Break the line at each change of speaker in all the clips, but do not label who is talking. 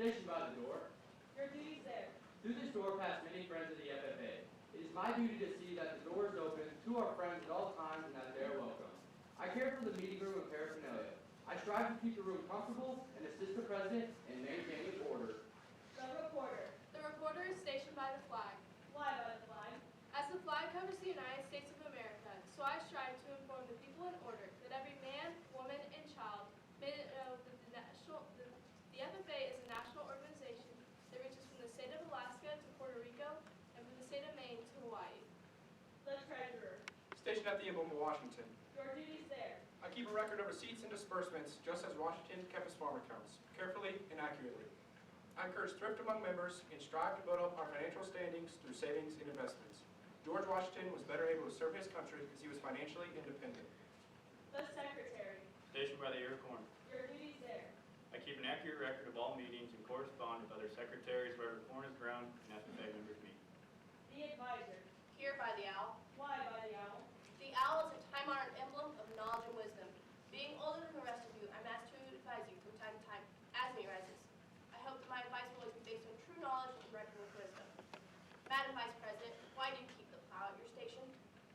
stationed by the door.
Your duties there.
Through this door pass many friends of the FFA. It is my duty to see that the door is open to our friends at all times and that they are welcome. I care for the meeting room and paraphernalia. I strive to keep the room comfortable and assist the president in maintaining order.
The reporter.
The reporter is stationed by the flag.
Why by the flag?
As the flag covers the United States of America, so I strive to inform the people in order that every man, woman, and child may know that the FFA is a national organization that reaches from the state of Alaska to Puerto Rico and from the state of Maine to Hawaii.
The treasurer.
Stationed at the Emblem of Washington.
Your duties there.
I keep a record of receipts and disbursements, just as Washington kept his farm accounts, carefully and accurately. I encourage thrift among members and strive to build up our financial standings through savings and investments. George Washington was better able to serve his country because he was financially independent.
The secretary.
Stationed by the ear of corn.
Your duties there.
I keep an accurate record of all meetings and correspond with other secretaries wherever corn is grown and FFA members meet.
The advisor.
Here by the owl.
Why by the owl?
The owl is a time-honored emblem of knowledge and wisdom. Being older than the rest of you, I'm asked to advise you from time to time as me arises. I hope that my advice will always be based on true knowledge and reckoned with wisdom. Madam Vice President, why do you keep the plow at your station?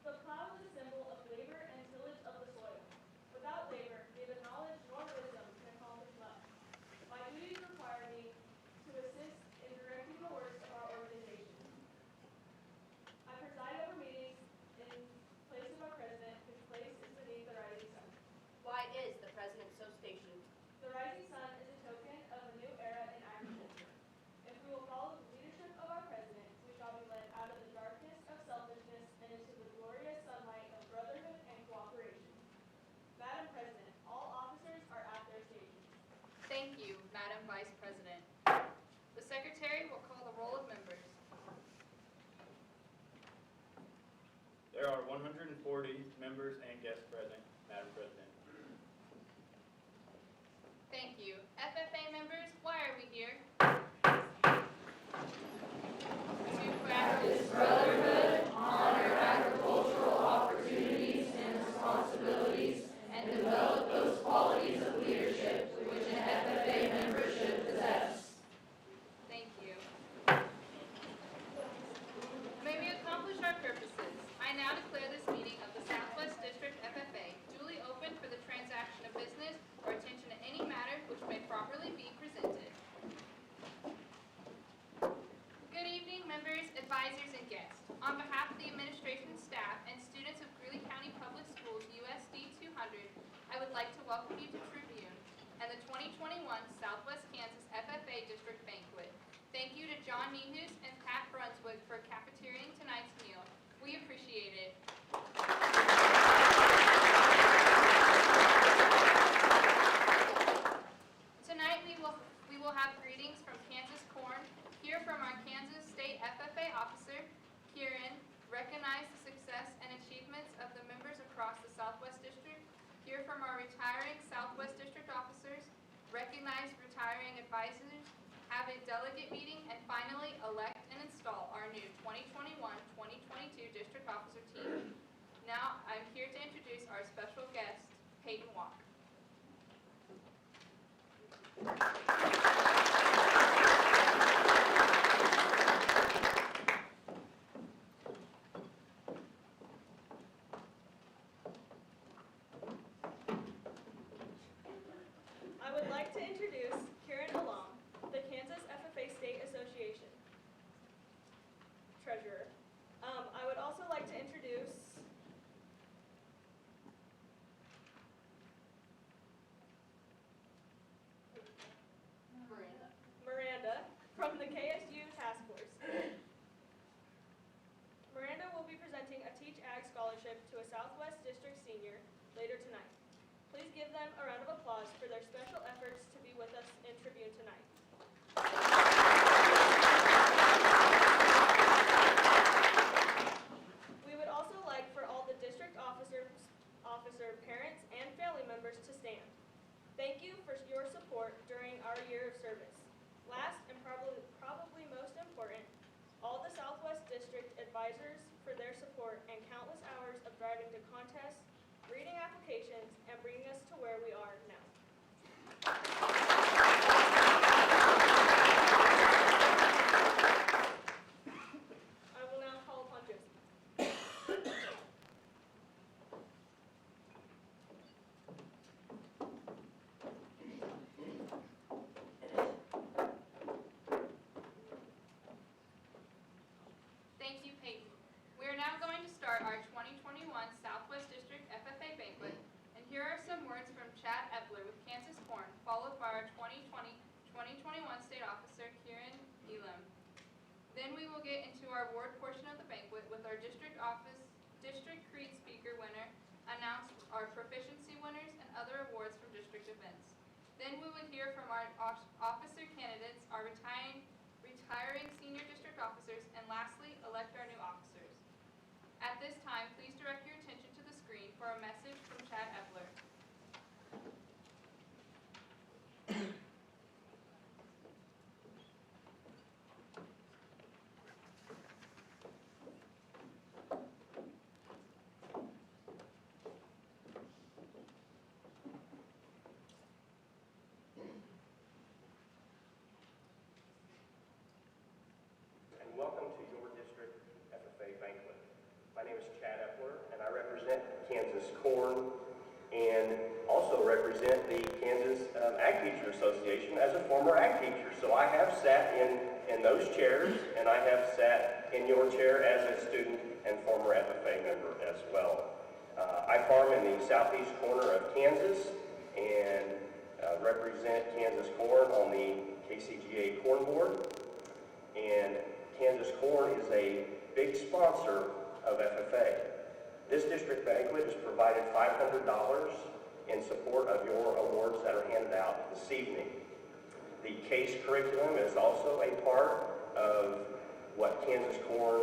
The plow is a symbol of labor and tillage of the soil. Without labor, neither knowledge nor wisdom can accomplish much. My duties require me to assist in directing the works of our organization. I preside over meetings in place of our president, whose place is beneath the rising sun.
Why is the President so stationed?
The rising sun is a token of a new era in agriculture. If we will follow the leadership of our president, we shall be led out of the darkness of selfishness and into the glorious sunlight of brotherhood and cooperation. Madam President, all officers are at their stations.
Thank you, Madam Vice President. The Secretary will call the roll of members.
There are 140 members and guests present, Madam President.
Thank you. FFA members, why are we here? To practice brotherhood, honor agricultural opportunities and responsibilities, and develop those qualities of leadership which an FFA member should possess. Thank you. May we accomplish our purposes, I now declare this meeting of the Southwest District FFA duly open for the transaction of business or attention to any matter which may properly be presented. Good evening, members, advisors, and guests. On behalf of the administration, staff, and students of Greeley County Public Schools USD 200, I would like to welcome you to Tribune and the 2021 Southwest Kansas FFA District Banquet. Thank you to John Nehus and Pat Brunswick for cafeteriaing tonight's meal. We appreciate it. Tonight we will have greetings from Kansas Corn, hear from our Kansas State FFA officer, Kieran, recognize the success and achievements of the members across the Southwest District, hear from our retiring Southwest District officers, recognize retiring advisors, have a delegate meeting, and finally elect and install our new 2021-2022 district officer team. Now I'm here to introduce our special guest, Peyton Walk.
I would like to introduce Kieran Alam, the Kansas FFA State Association Treasurer. I would also like to introduce Miranda from the KSU Task Force. Miranda will be presenting a Teach Ag Scholarship to a Southwest District senior later tonight. Please give them a round of applause for their special efforts to be with us in Tribune tonight. We would also like for all the district officer, parents, and family members to stand. Thank you for your support during our year of service. Last and probably most important, all the Southwest District advisors for their support and countless hours of driving to contests, reading applications, and bringing us to where we are now.
Thank you, Peyton. We are now going to start our 2021 Southwest District FFA Banquet, and here are some words from Chad Epler with Kansas Corn, followed by our 2020-2021 State Officer, Kieran Elam. Then we will get into our award portion of the banquet with our District Creed Speaker winner, announce our Proficiency winners, and other awards from district events. Then we would hear from our officer candidates, our retiring senior district officers, and lastly, elect our new officers. At this time, please direct your attention to the screen for a message from Chad Epler.
Welcome to your district FFA banquet. My name is Chad Epler, and I represent Kansas Corn and also represent the Kansas Ag Teacher Association as a former ag teacher. So I have sat in those chairs, and I have sat in your chair as a student and former FFA member as well. I farm in the southeast corner of Kansas and represent Kansas Corn on the KCGA Corn Board. And Kansas Corn is a big sponsor of FFA. This district banquet has provided $500 in support of your awards that are handed out this evening. The CASE curriculum is also a part of what Kansas Corn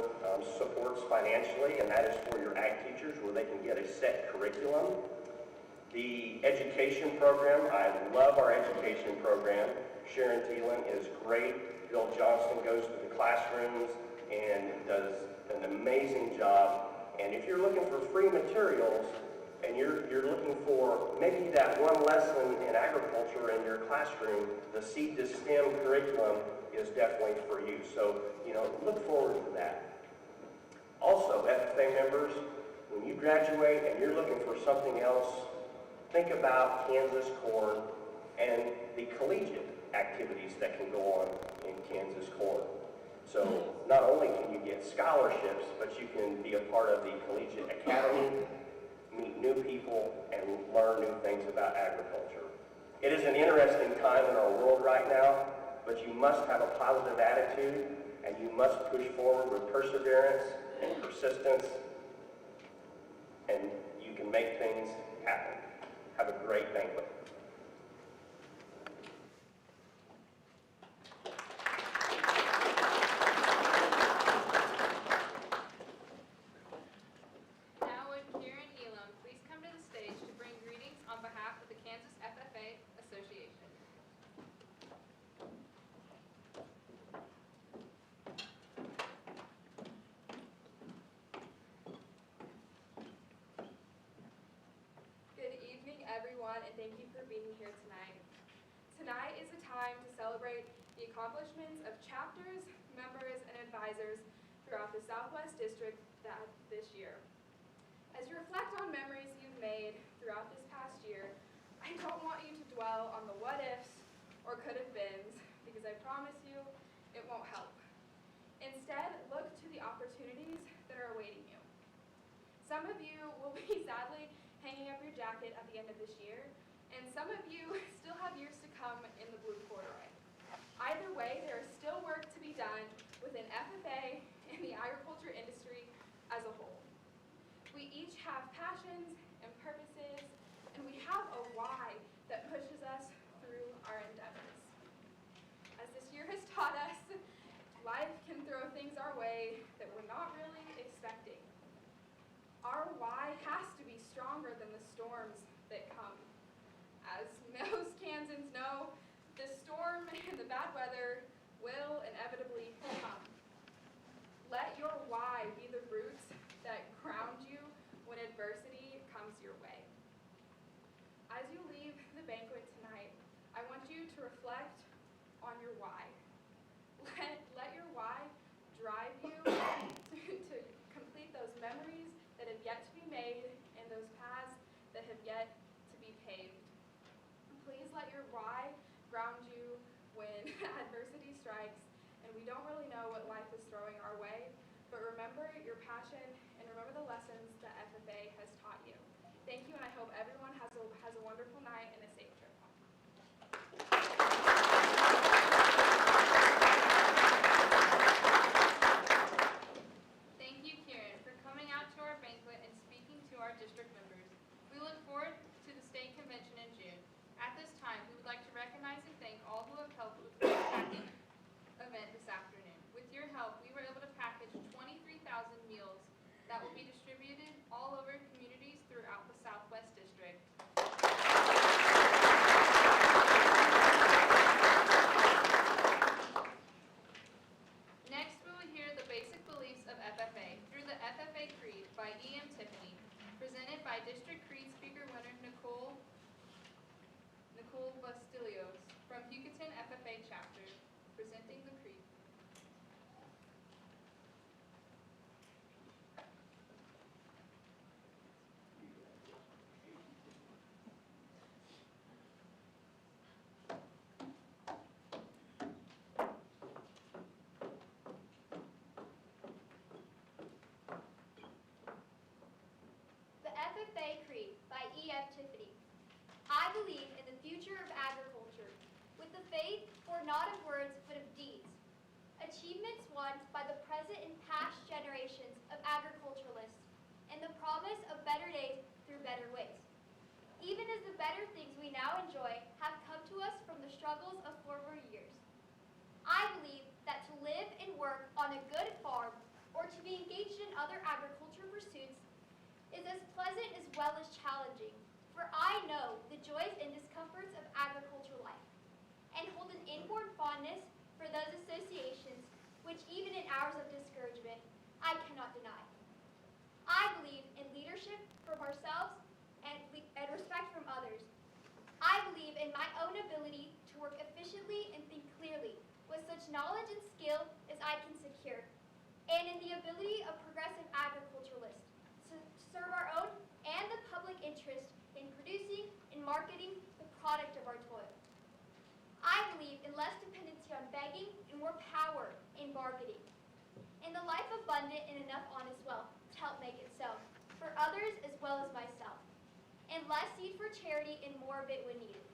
supports financially, and that is for your ag teachers where they can get a set curriculum. The education program, I love our education program. Sharon Thielen is great. Bill Johnston goes to the classrooms and does an amazing job. And if you're looking for free materials and you're looking for maybe that one lesson in agriculture in your classroom, the Seed to STEM curriculum is definitely for you. So, look forward to that. Also, FFA members, when you graduate and you're looking for something else, think about Kansas Corn and the collegiate activities that can go on in Kansas Corn. So not only can you get scholarships, but you can be a part of the Collegiate Academy, meet new people, and learn new things about agriculture. It is an interesting time in our world right now, but you must have a positive attitude, and you must push forward with perseverance and persistence, and you can make things happen. Have a great banquet.
Now would Kieran Elam please come to the stage to bring greetings on behalf of the Kansas FFA Association.
Good evening, everyone, and thank you for being here tonight. Tonight is a time to celebrate the accomplishments of chapters, members, and advisors throughout the Southwest District this year. As you reflect on memories you've made throughout this past year, I don't want you to dwell on the what-ifs or could-have-beens, because I promise you it won't help. Instead, look to the opportunities that are awaiting you. Some of you will be sadly hanging up your jacket at the end of this year, and some of you still have years to come in the blue corduroy. Either way, there is still work to be done within FFA and the agriculture industry as a whole. We each have passions and purposes, and we have a why that pushes us through our endeavors. As this year has taught us, life can throw things our way that we're not really expecting. Our why has to be stronger than the storms that come. As most Kansans know, the storm and the bad weather will inevitably come. Let your why be the roots that ground you when adversity comes your way. As you leave the banquet tonight, I want you to reflect on your why. Let your why drive you to complete those memories that have yet to be made and those paths that have yet to be paved. Please let your why ground you when adversity strikes and we don't really know what life is throwing our way, but remember passion, and remember the lessons that FFA has taught you. Thank you, and I hope everyone has a wonderful night and a safe trip home.
Thank you, Kieran, for coming out to our banquet and speaking to our district members. We look forward to the state convention in June. At this time, we would like to recognize and thank all who have helped with the packing event this afternoon. With your help, we were able to package 23,000 meals that will be distributed all over communities throughout the Southwest District. Next, we will hear the basic beliefs of FFA through the FFA Creed by E.M. Tiffany, presented by District Creed Speaker winner Nicole Bastillos from Hugoton FFA Chapter, presenting the Creed.
The FFA Creed by E.F. Tiffany. I believe in the future of agriculture, with the faith for not of words but of deeds. Achievements won by the present and past generations of agriculturalists, and the promise of better days through better ways. Even as the better things we now enjoy have come to us from the struggles of former years. I believe that to live and work on a good farm, or to be engaged in other agriculture pursuits, is as pleasant as well as challenging, for I know the joys and discomforts of agriculture life, and hold an inborn fondness for those associations which even in hours of discouragement, I cannot deny. I believe in leadership from ourselves and respect from others. I believe in my own ability to work efficiently and think clearly with such knowledge and skill as I can secure, and in the ability of progressive agriculturalists to serve our own and the public interest in producing and marketing the product of our toil. I believe in less dependency on begging and more power in bargaining, in the life abundant and enough honest wealth to help make itself, for others as well as myself, and less seed for charity and more of it when needed,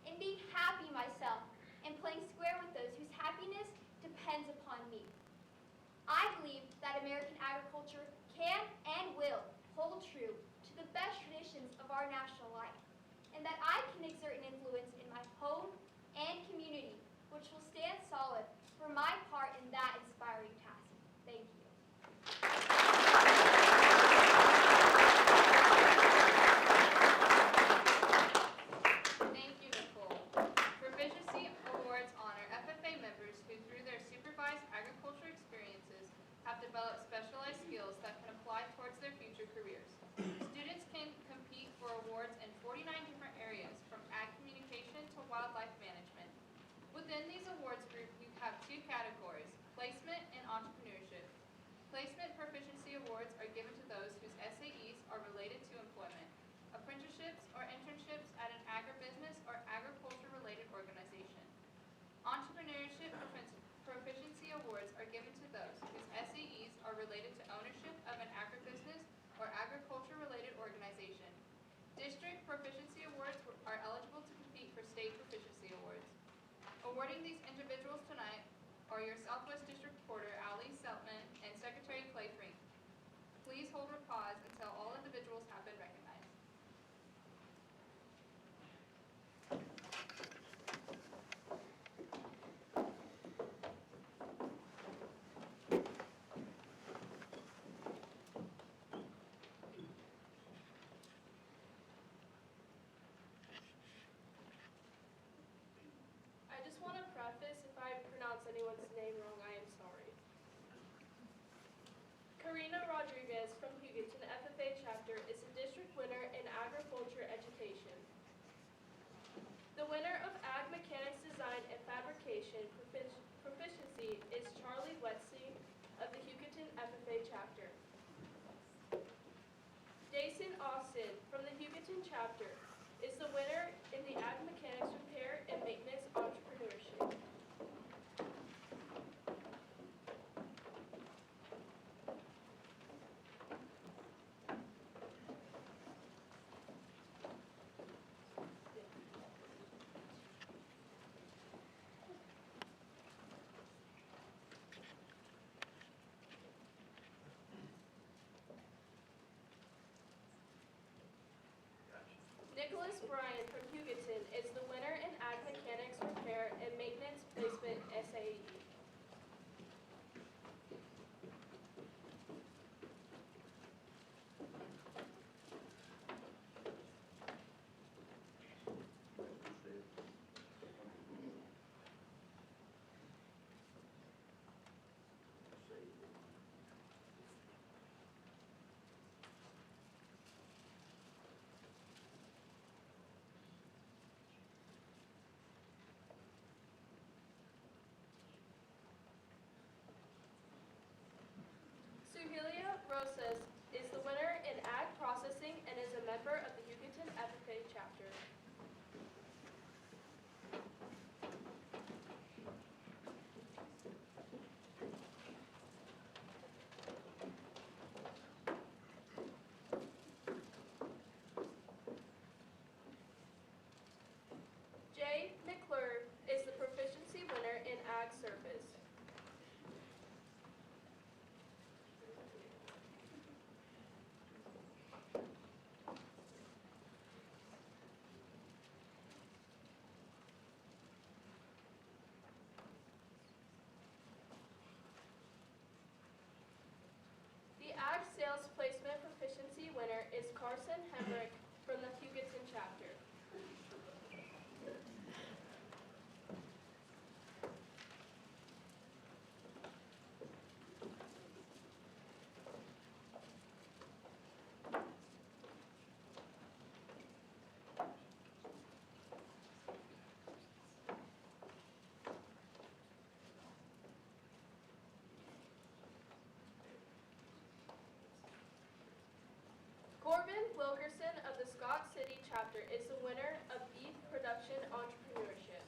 in being happy myself and playing square with those whose happiness depends upon me. I believe that American agriculture can and will hold true to the best traditions of our national life, and that I can exert an influence in my home and community, which will stand solid for my part in that inspiring task. Thank you.
Thank you, Nicole. Proficiency Awards honor FFA members who, through their supervised agriculture experiences, have developed specialized skills that can apply towards their future careers. Students can compete for awards in 49 different areas, from ag communication to wildlife management. Within these awards group, we have two categories, placement and entrepreneurship. Placement proficiency awards are given to those whose SAEs are related to employment, apprenticeships or internships at an agribusiness or agriculture-related organization. Entrepreneurship proficiency awards are given to those whose SAEs are related to ownership of an agribusiness or agriculture-related organization. District proficiency awards are eligible to compete for state proficiency awards. Awarding these individuals tonight are your Southwest District Reporter, Ali Seltman, and Secretary Clay Frink. Please hold a pause until all individuals have been recognized.
I just want to preface, if I pronounce anyone's name wrong, I am sorry. Karina Rodriguez from Hugoton FFA Chapter is the district winner in agriculture education. The winner of Ag Mechanics Design and Fabrication Proficiency is Charlie Wetzey of the Hugoton FFA Chapter. Jason Austin from the Hugoton Chapter is the winner in the Ag Mechanics Repair and Maintenance Entrepreneurship.
Rosas is the winner in Ag Processing and is a member of the Hugoton FFA chapter. Jay McClure is the Proficiency winner in Ag Service. The Ag Sales Placement Proficiency winner is Carson Hemrick from the Hugoton chapter. Corbin Wilkerson of the Scott City chapter is the winner of Beef Production Entrepreneurship.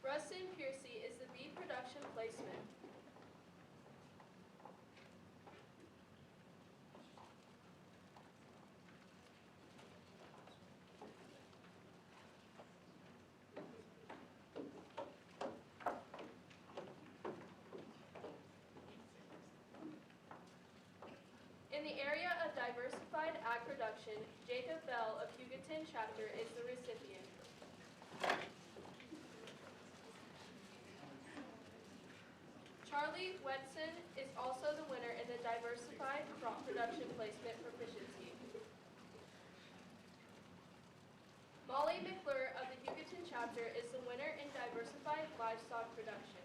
Rustin Piercy is the Beef Production Placement. In the area of diversified ag production, Jacob Bell of Hugoton chapter is the recipient. Charlie Wetson is also the winner in the diversified crop production placement proficiency. Molly McClure of the Hugoton chapter is the winner in diversified livestock production.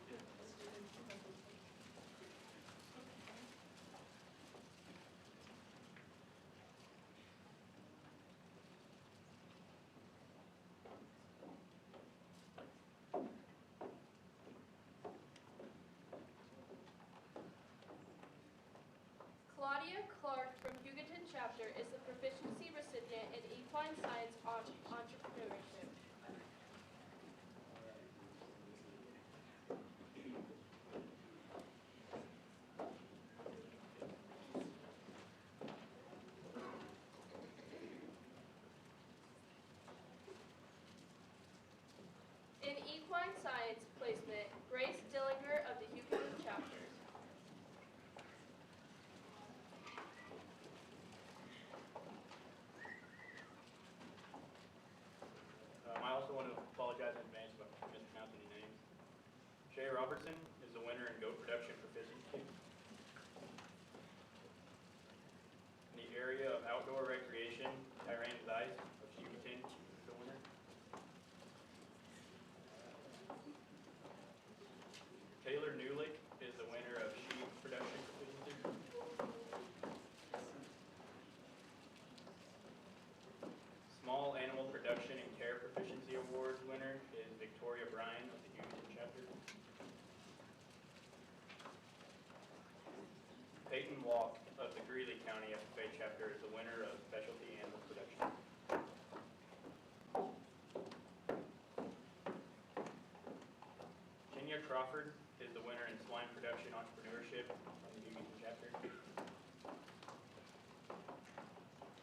Claudia Clark from Hugoton chapter is the proficiency recipient in equine science entrepreneurship. In equine science placement, Grace Dillinger of the Hugoton chapter.
I also want to apologize in advance if I mispronounce any names. Shay Robertson is the winner in goat production proficiency. In the area of outdoor recreation, Tyran Zeiss of Hugoton is the winner. Taylor Newlick is the winner of sheep production proficiency. Small Animal Production and Care Proficiency Award winner is Victoria Bryan of the Hugoton chapter. Peyton Walk of the Greeley County FFA chapter is the winner of Specialty Animal Production. Kenya Crawford is the winner in Swine Production Entrepreneurship from the Hugoton chapter.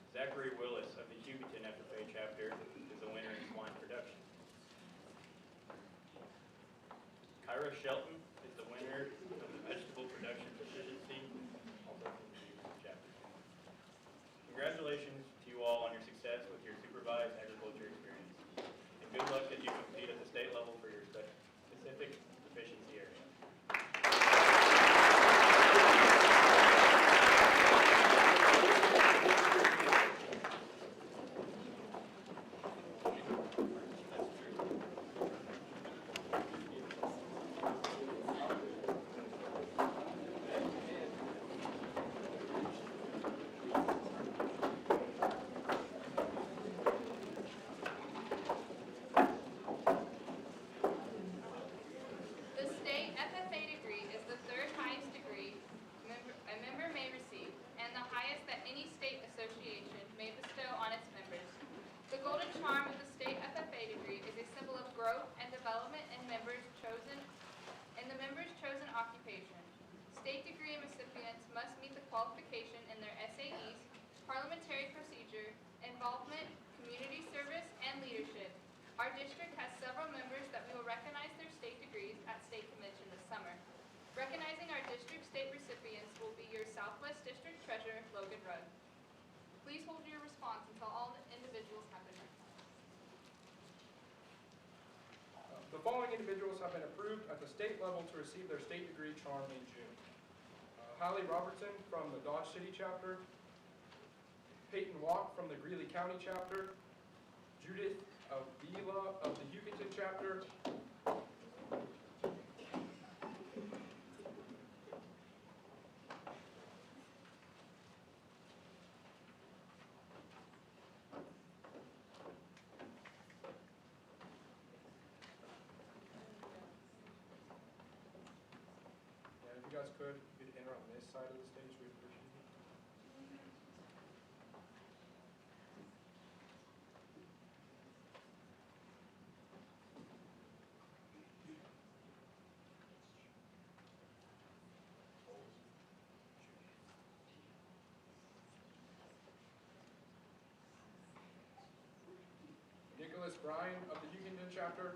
Zachary Willis of the Hugoton FFA chapter is the winner in swine production. Kyra Shelton is the winner of the vegetable production proficiency, also from the Hugoton chapter. Congratulations to you all on your success with your supervised agriculture experience. And good luck as you compete at the state level for your specific proficiency area.
district has several members that we will recognize their state degrees at state convention this summer. Recognizing our district state recipients will be your Southwest District Treasurer, Logan Rudd. Please hold your response until all the individuals have been recognized.
The following individuals have been approved at the state level to receive their state degree charm in June. Hallie Robertson from the Dodge City chapter, Peyton Walk from the Greeley County chapter, Judith Avila of the Hugoton chapter, and if you guys could, if you could enter on this side of the stage, we appreciate it. Nicholas Bryan of the Hugoton chapter.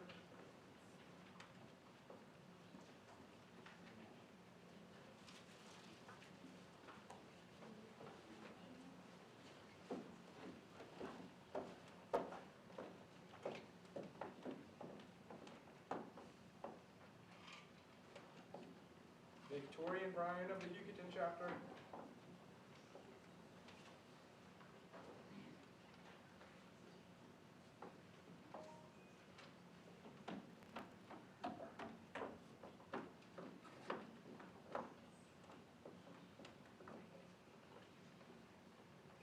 Victorian Bryan of the Hugoton chapter.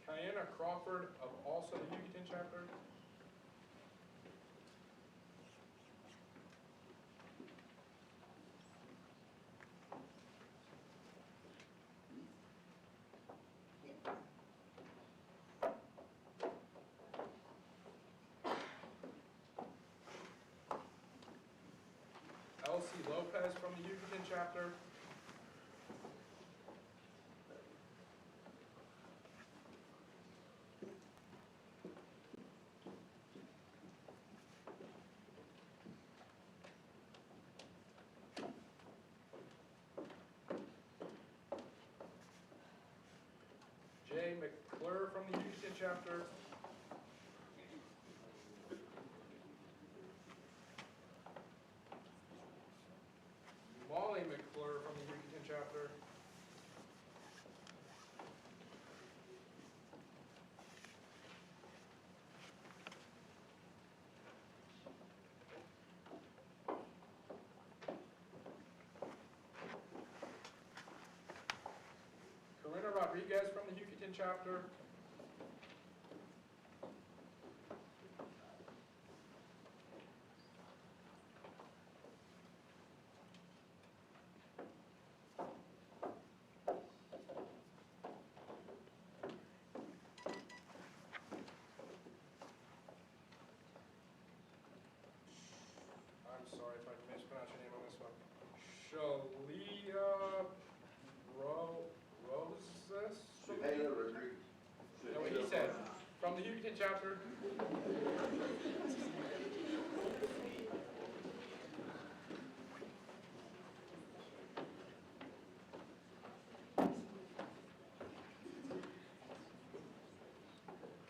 Kiana Crawford of also the Hugoton chapter. Elsie Lopez from the Hugoton chapter. Jay McClure from the Hugoton chapter. Molly McClure from the Hugoton chapter. Corinna Rodriguez from the Hugoton chapter. I'm sorry if I mispronounced your name on this one. Shalia Roses?
Taylor Rodriguez.
No, what he said. From the Hugoton chapter.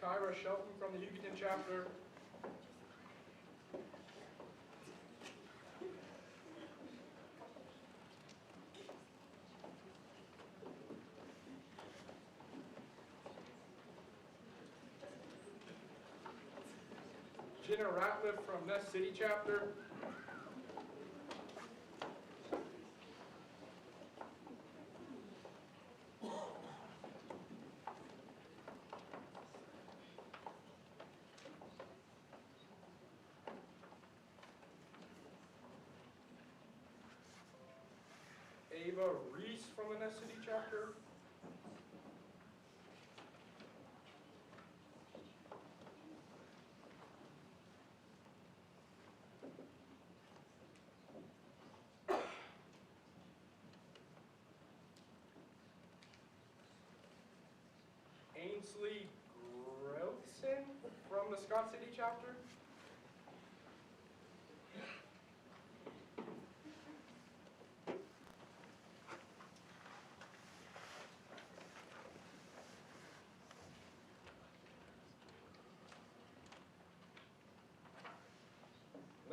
Kyra Shelton from the Hugoton chapter. Jenna Ratliff from Nest City chapter. Ava Reese from the Nest City chapter. Ainsley Grothson from the Scott City chapter.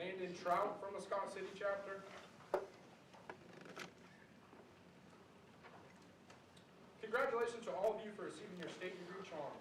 Landon Trout from the Scott City chapter. Congratulations to all of you for receiving your state degree charm.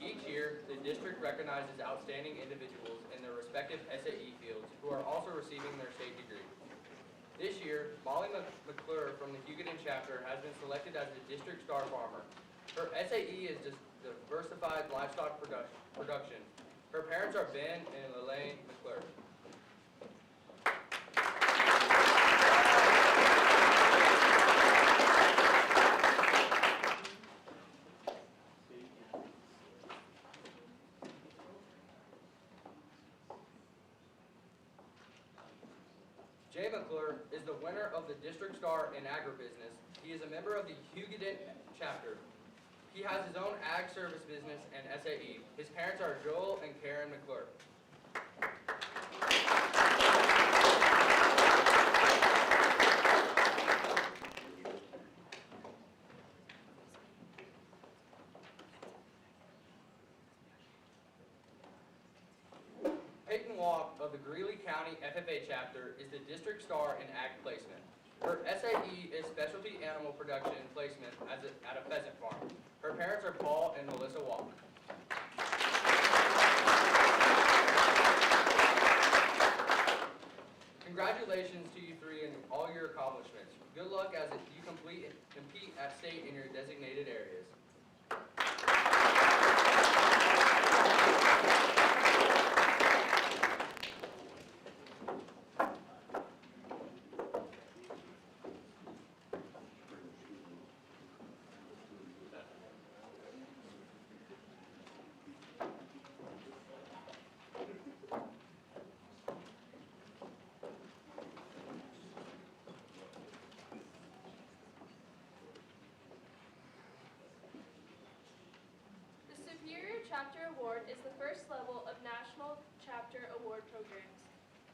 Each year, the district recognizes outstanding individuals in their respective SAE fields who are also receiving their state degree. This year, Molly McClure from the Hugoton chapter has been selected as the district star farmer. Her SAE is diversified livestock production. Her parents are Ben and Elaine McClure. Jay McClure is the winner of the District Star in Agribusiness. He is a member of the Hugoton chapter. He has his own ag service business and SAE. His parents are Joel and Karen McClure. Peyton Walk of the Greeley County FFA chapter is the District Star in Ag Placement. Her SAE is Specialty Animal Production Placement at a pheasant farm. Her parents are Paul and Melissa Walk. Congratulations to you three and all your accomplishments. Good luck as you compete at state in your designated areas.
Chapter Award is the first level of National Chapter Award programs.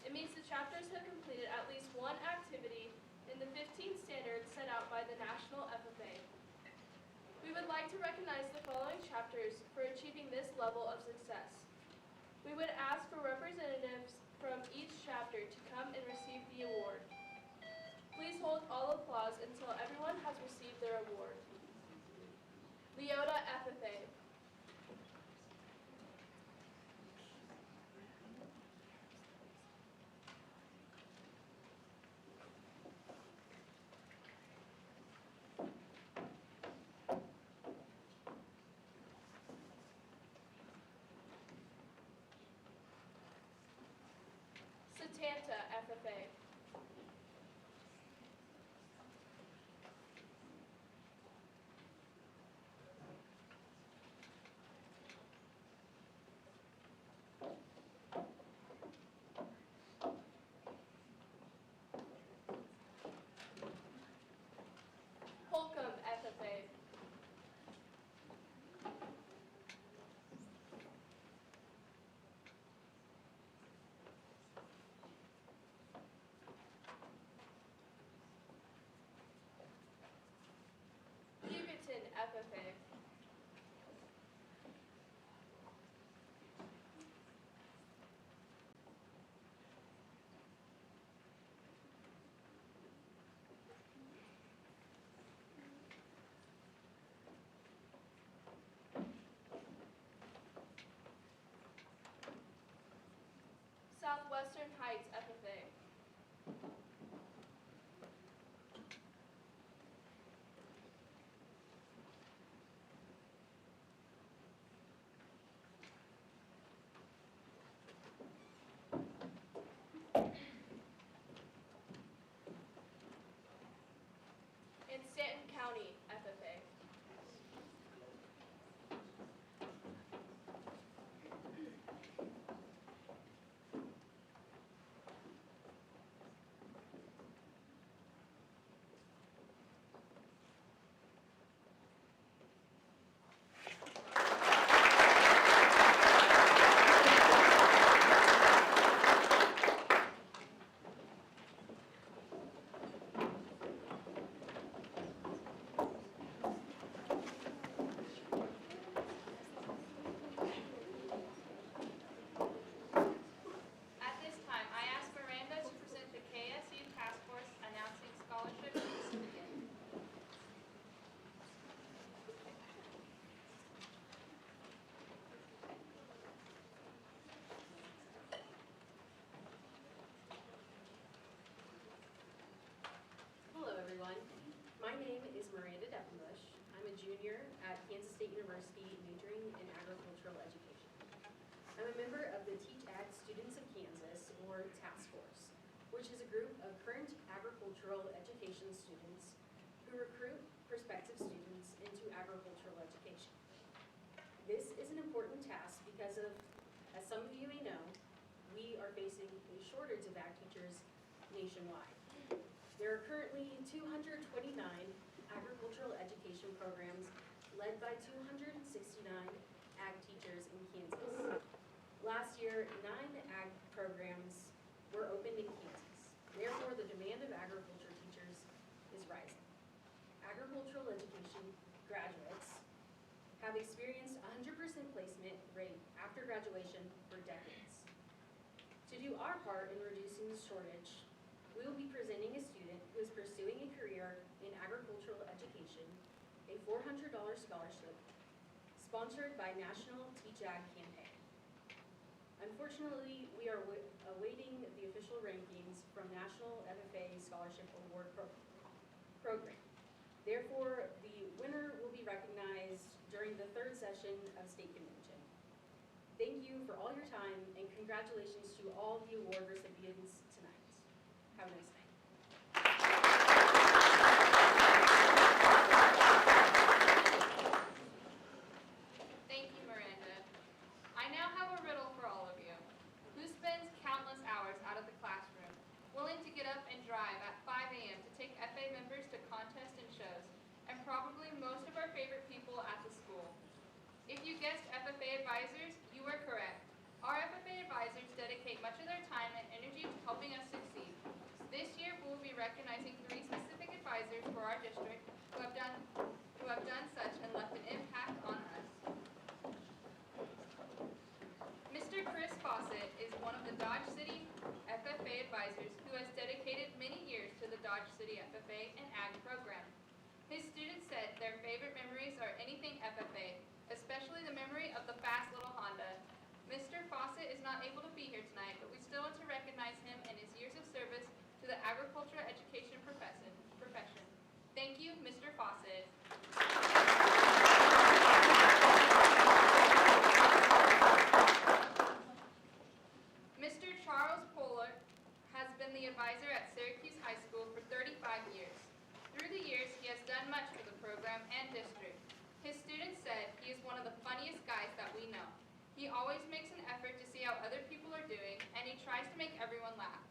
It means the chapters have completed at least one activity in the 15 standards set out by the National FFA. We would like to recognize the following chapters for achieving this level of success. We would ask for representatives from each chapter to come and receive the award. Please hold all applause until everyone has received their award. Leota FFA. Satanta FFA. Holcomb FFA. Hugoton FFA. Southwestern Heights FFA.
Miranda Deppenbush. I'm a junior at Kansas State University majoring in agricultural education. I'm a member of the Teach Ag Students of Kansas, or Task Force, which is a group of current agricultural education students who recruit prospective students into agricultural education. This is an important task because of, as some of you may know, we are facing a shortage of ag teachers nationwide. There are currently 229 agricultural education programs led by 269 ag teachers in Kansas. Last year, 9 ag programs were opened in Kansas. Therefore, the demand of agriculture teachers is rising. Agricultural education graduates have experienced 100% placement rate after graduation for decades. To do our part in reducing the shortage, we will be presenting a student who is pursuing a career in agricultural education a $400 scholarship sponsored by National Teach Ag campaign. Unfortunately, we are awaiting the official rankings from National FFA Scholarship Award Program. Therefore, the winner will be recognized during the 3rd session of state convention. Thank you for all your time, and congratulations to all the award recipients tonight. Have a nice night.
Thank you, Miranda. I now have a riddle for all of you. Who spends countless hours out of the classroom, willing to get up and drive at 5 a.m. to take FA members to contests and shows, and probably most of our favorite people at the school? If you guessed FFA advisors, you were correct. Our FFA advisors dedicate much of their time and energy to helping us succeed. This year, we will be recognizing 3 specific advisors for our district who have done such and left an impact on us. Mr. Chris Fawcett is one of the Dodge City FFA advisors who has dedicated many years to the Dodge City FFA and Ag program. His students said their favorite memories are anything FFA, especially the memory of the fast little Honda. Mr. Fawcett is not able to be here tonight, but we still want to recognize him and his years of service to the agriculture education profession. Thank you, Mr. Fawcett. Mr. Charles Poehler has been the advisor at Syracuse High School for 35 years. Through the years, he has done much for the program and district. His students said he is one of the funniest guys that we know. He always makes an effort to see how other people are doing, and he tries to make everyone laugh.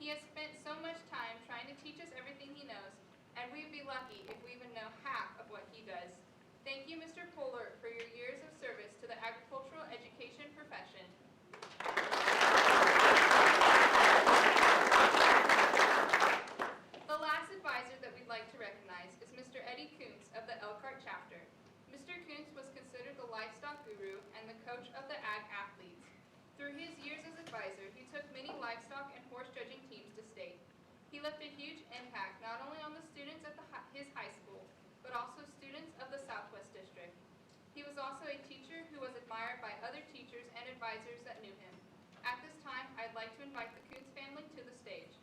He has spent so much time trying to teach us everything he knows, and we would be lucky if we even know half of what he does. Thank you, Mr. Poehler, for your years of service to the agricultural education profession. The last advisor that we'd like to recognize is Mr. Eddie Kuntz of the Elkhart chapter. Mr. Kuntz was considered the livestock guru and the coach of the ag athletes. Through his years as advisor, he took many livestock and horse judging teams to state. He left a huge impact not only on the students at his high school, but also students of the Southwest District. He was also a teacher who was admired by other teachers and advisors that knew him. At this time, I'd like to invite the Kuntz family to the stage.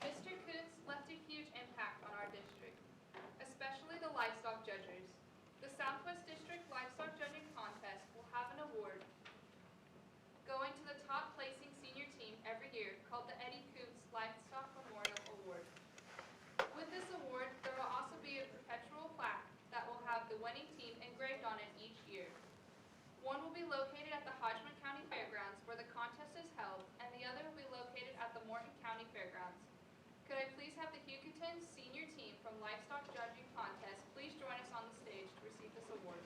Mr. Kuntz left a huge impact on our district, especially the livestock judges. The Southwest District Livestock Judging Contest will have an award going to the top placing senior team every year called the Eddie Kuntz Livestock Memorial Award. With this award, there will also be a perpetual plaque that will have the winning team engraved on it each year. One will be located at the Hodgman County Fairgrounds where the contest is held, and the other will be located at the Morton County Fairgrounds. Could I please have the Hugoton senior team from Livestock Judging Contest please join us on the stage to receive this award.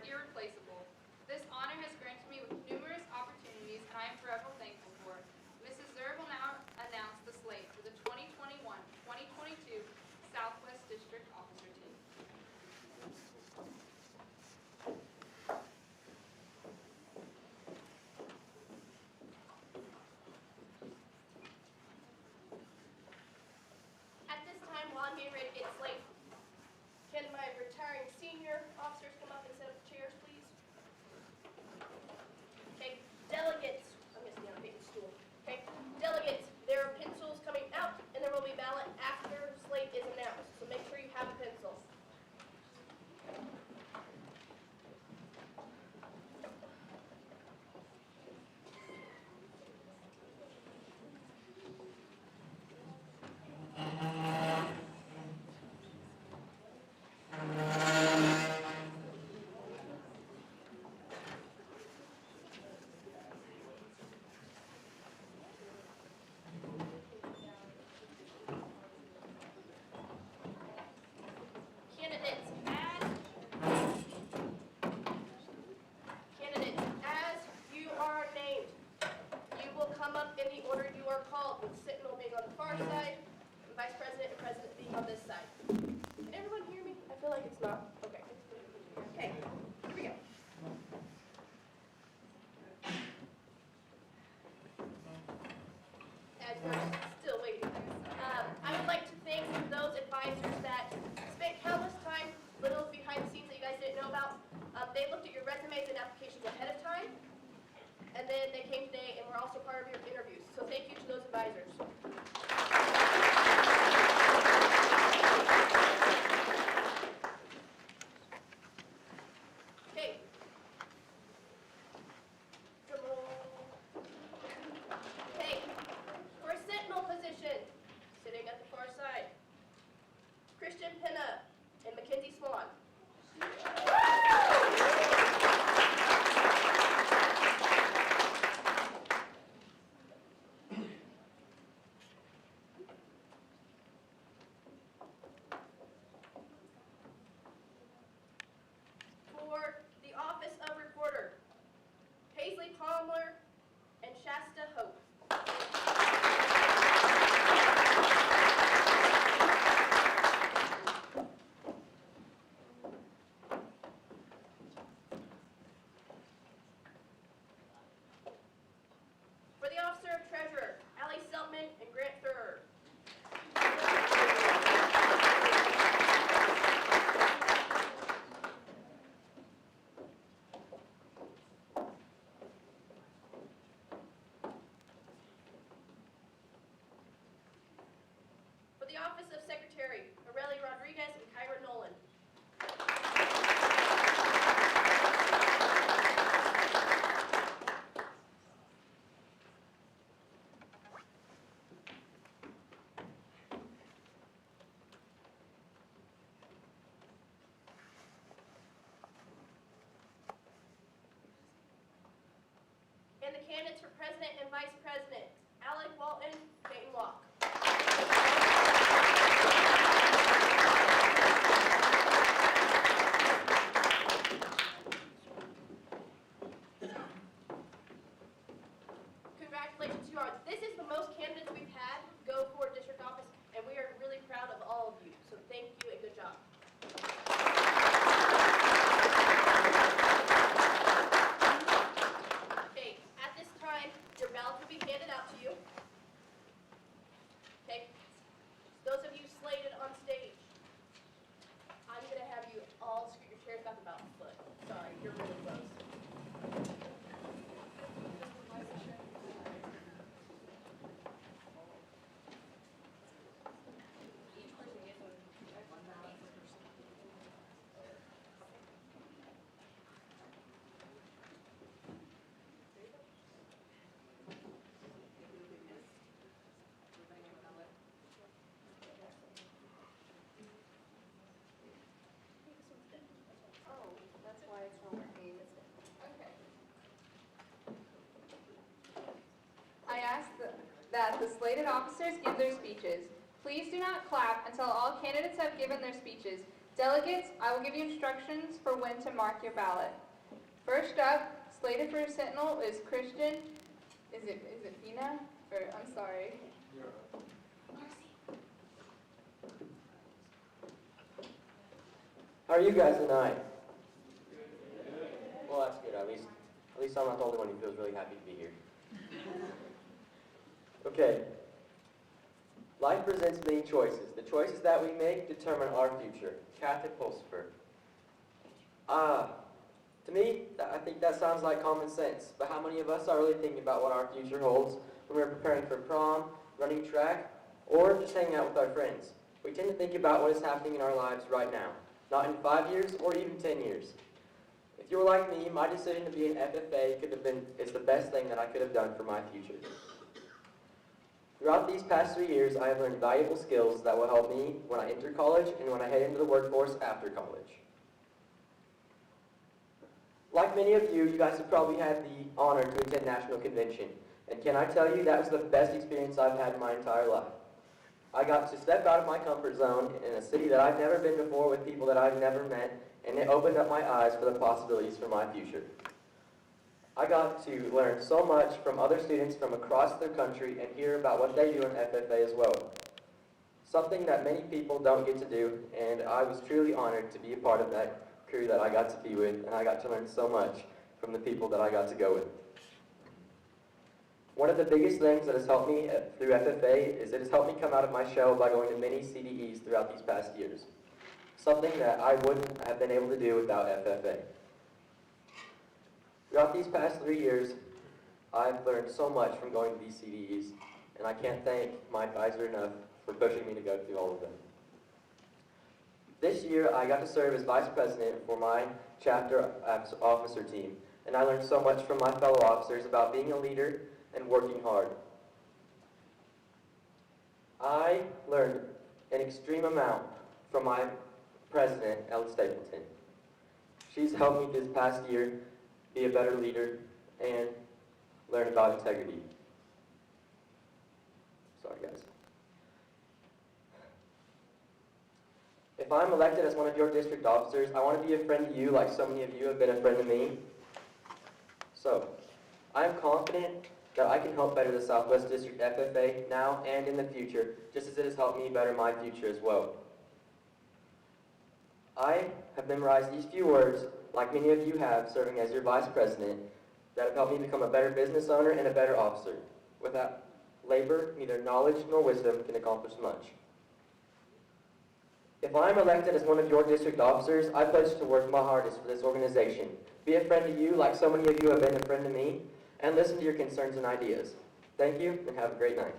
irreplaceable. This honor has granted me with numerous opportunities, and I am forever thankful for it. Mrs. Zer will now announce the slate for the 2021-2022 Southwest District Officer Team.
At this time, while I'm getting ready to get slate, can my retiring senior officers come up and set up the chairs, please? Okay, delegates, I'm gonna stand on a big stool. Okay, delegates, there are pencils coming out, and there will be ballot after slate is announced, so make sure you have a pencil. Candidates, as you are named, you will come up in the order you are called, with Sentinel being on the far side, and Vice President and President being on this side. Can everyone hear me? I feel like it's not. Okay. Okay, here we go. As we're still waiting, I would like to thank those advisors that spent countless time, little behind the scenes that you guys didn't know about. They looked at your resumes and applications ahead of time, and then they came today and were also part of your interviews. So thank you to those advisors. Okay. Drum roll. Okay, for a Sentinel position, sitting at the far side, Christian Penna and Mackenzie Swan. For the office of recorder, Paisley Palmer and Shasta Hope. For the officer of treasurer, Allie Seltman and Grant Thurer. For the office of secretary, Aurelia Rodriguez and Kyra Nolan. And the candidates for president and vice president, Alec Walton, Peyton Walk. Congratulations, you are. This is the most candidates we've had go for district office, and we are really proud of all of you. So thank you and good job. Okay, at this time, your ballots will be handed out to you. Okay, those of you slated on stage, I'm gonna have you all scoot your chairs back about a foot. Sorry, you're really close.
I ask that the slated officers give their speeches. Please do not clap until all candidates have given their speeches. Delegates, I will give you instructions for when to mark your ballot. First up, slated for Sentinel is Christian. Is it Fina? Or, I'm sorry.
How are you guys tonight? Well, that's good. At least I'm not the only one who feels really happy to be here. Okay. Life presents many choices. The choices that we make determine our future. Catholic Pulsifer. To me, I think that sounds like common sense. But how many of us are really thinking about what our future holds when we're preparing for prom, running track, or just hanging out with our friends? We tend to think about what is happening in our lives right now, not in 5 years or even 10 years. If you were like me, my decision to be an FFA is the best thing that I could have done for my future. Throughout these past 3 years, I have learned valuable skills that will help me when I enter college and when I head into the workforce after college. Like many of you, you guys have probably had the honor to attend National Convention. And can I tell you, that was the best experience I've had in my entire life. I got to step out of my comfort zone in a city that I've never been before with people that I've never met, and it opened up my eyes for the possibilities for my future. I got to learn so much from other students from across the country and hear about what they do in FFA as well. Something that many people don't get to do, and I was truly honored to be a part of that crew that I got to be with, and I got to learn so much from the people that I got to go with. One of the biggest things that has helped me through FFA is it has helped me come out of my shell by going to many CDEs throughout these past years. Something that I wouldn't have been able to do without FFA. Throughout these past 3 years, I've learned so much from going to these CDEs, and I can't thank my advisor enough for pushing me to go through all of them. This year, I got to serve as vice president for my chapter officer team, and I learned so much from my fellow officers about being a leader and working hard. I learned an extreme amount from my president, Ellen Stapleton. She's helped me this past year be a better leader and learn about integrity. Sorry, guys. If I'm elected as one of your district officers, I want to be a friend to you like so many of you have been a friend to me. So, I am confident that I can help better the Southwest District FFA now and in the future, just as it has helped me better my future as well. I have memorized these few words, like many of you have, serving as your vice president, that have helped me become a better business owner and a better officer. Without labor, neither knowledge nor wisdom can accomplish much. If I am elected as one of your district officers, I pledge to work my hardest for this organization, be a friend to you like so many of you have been a friend to me, and listen to your concerns and ideas. Thank you, and have a great night.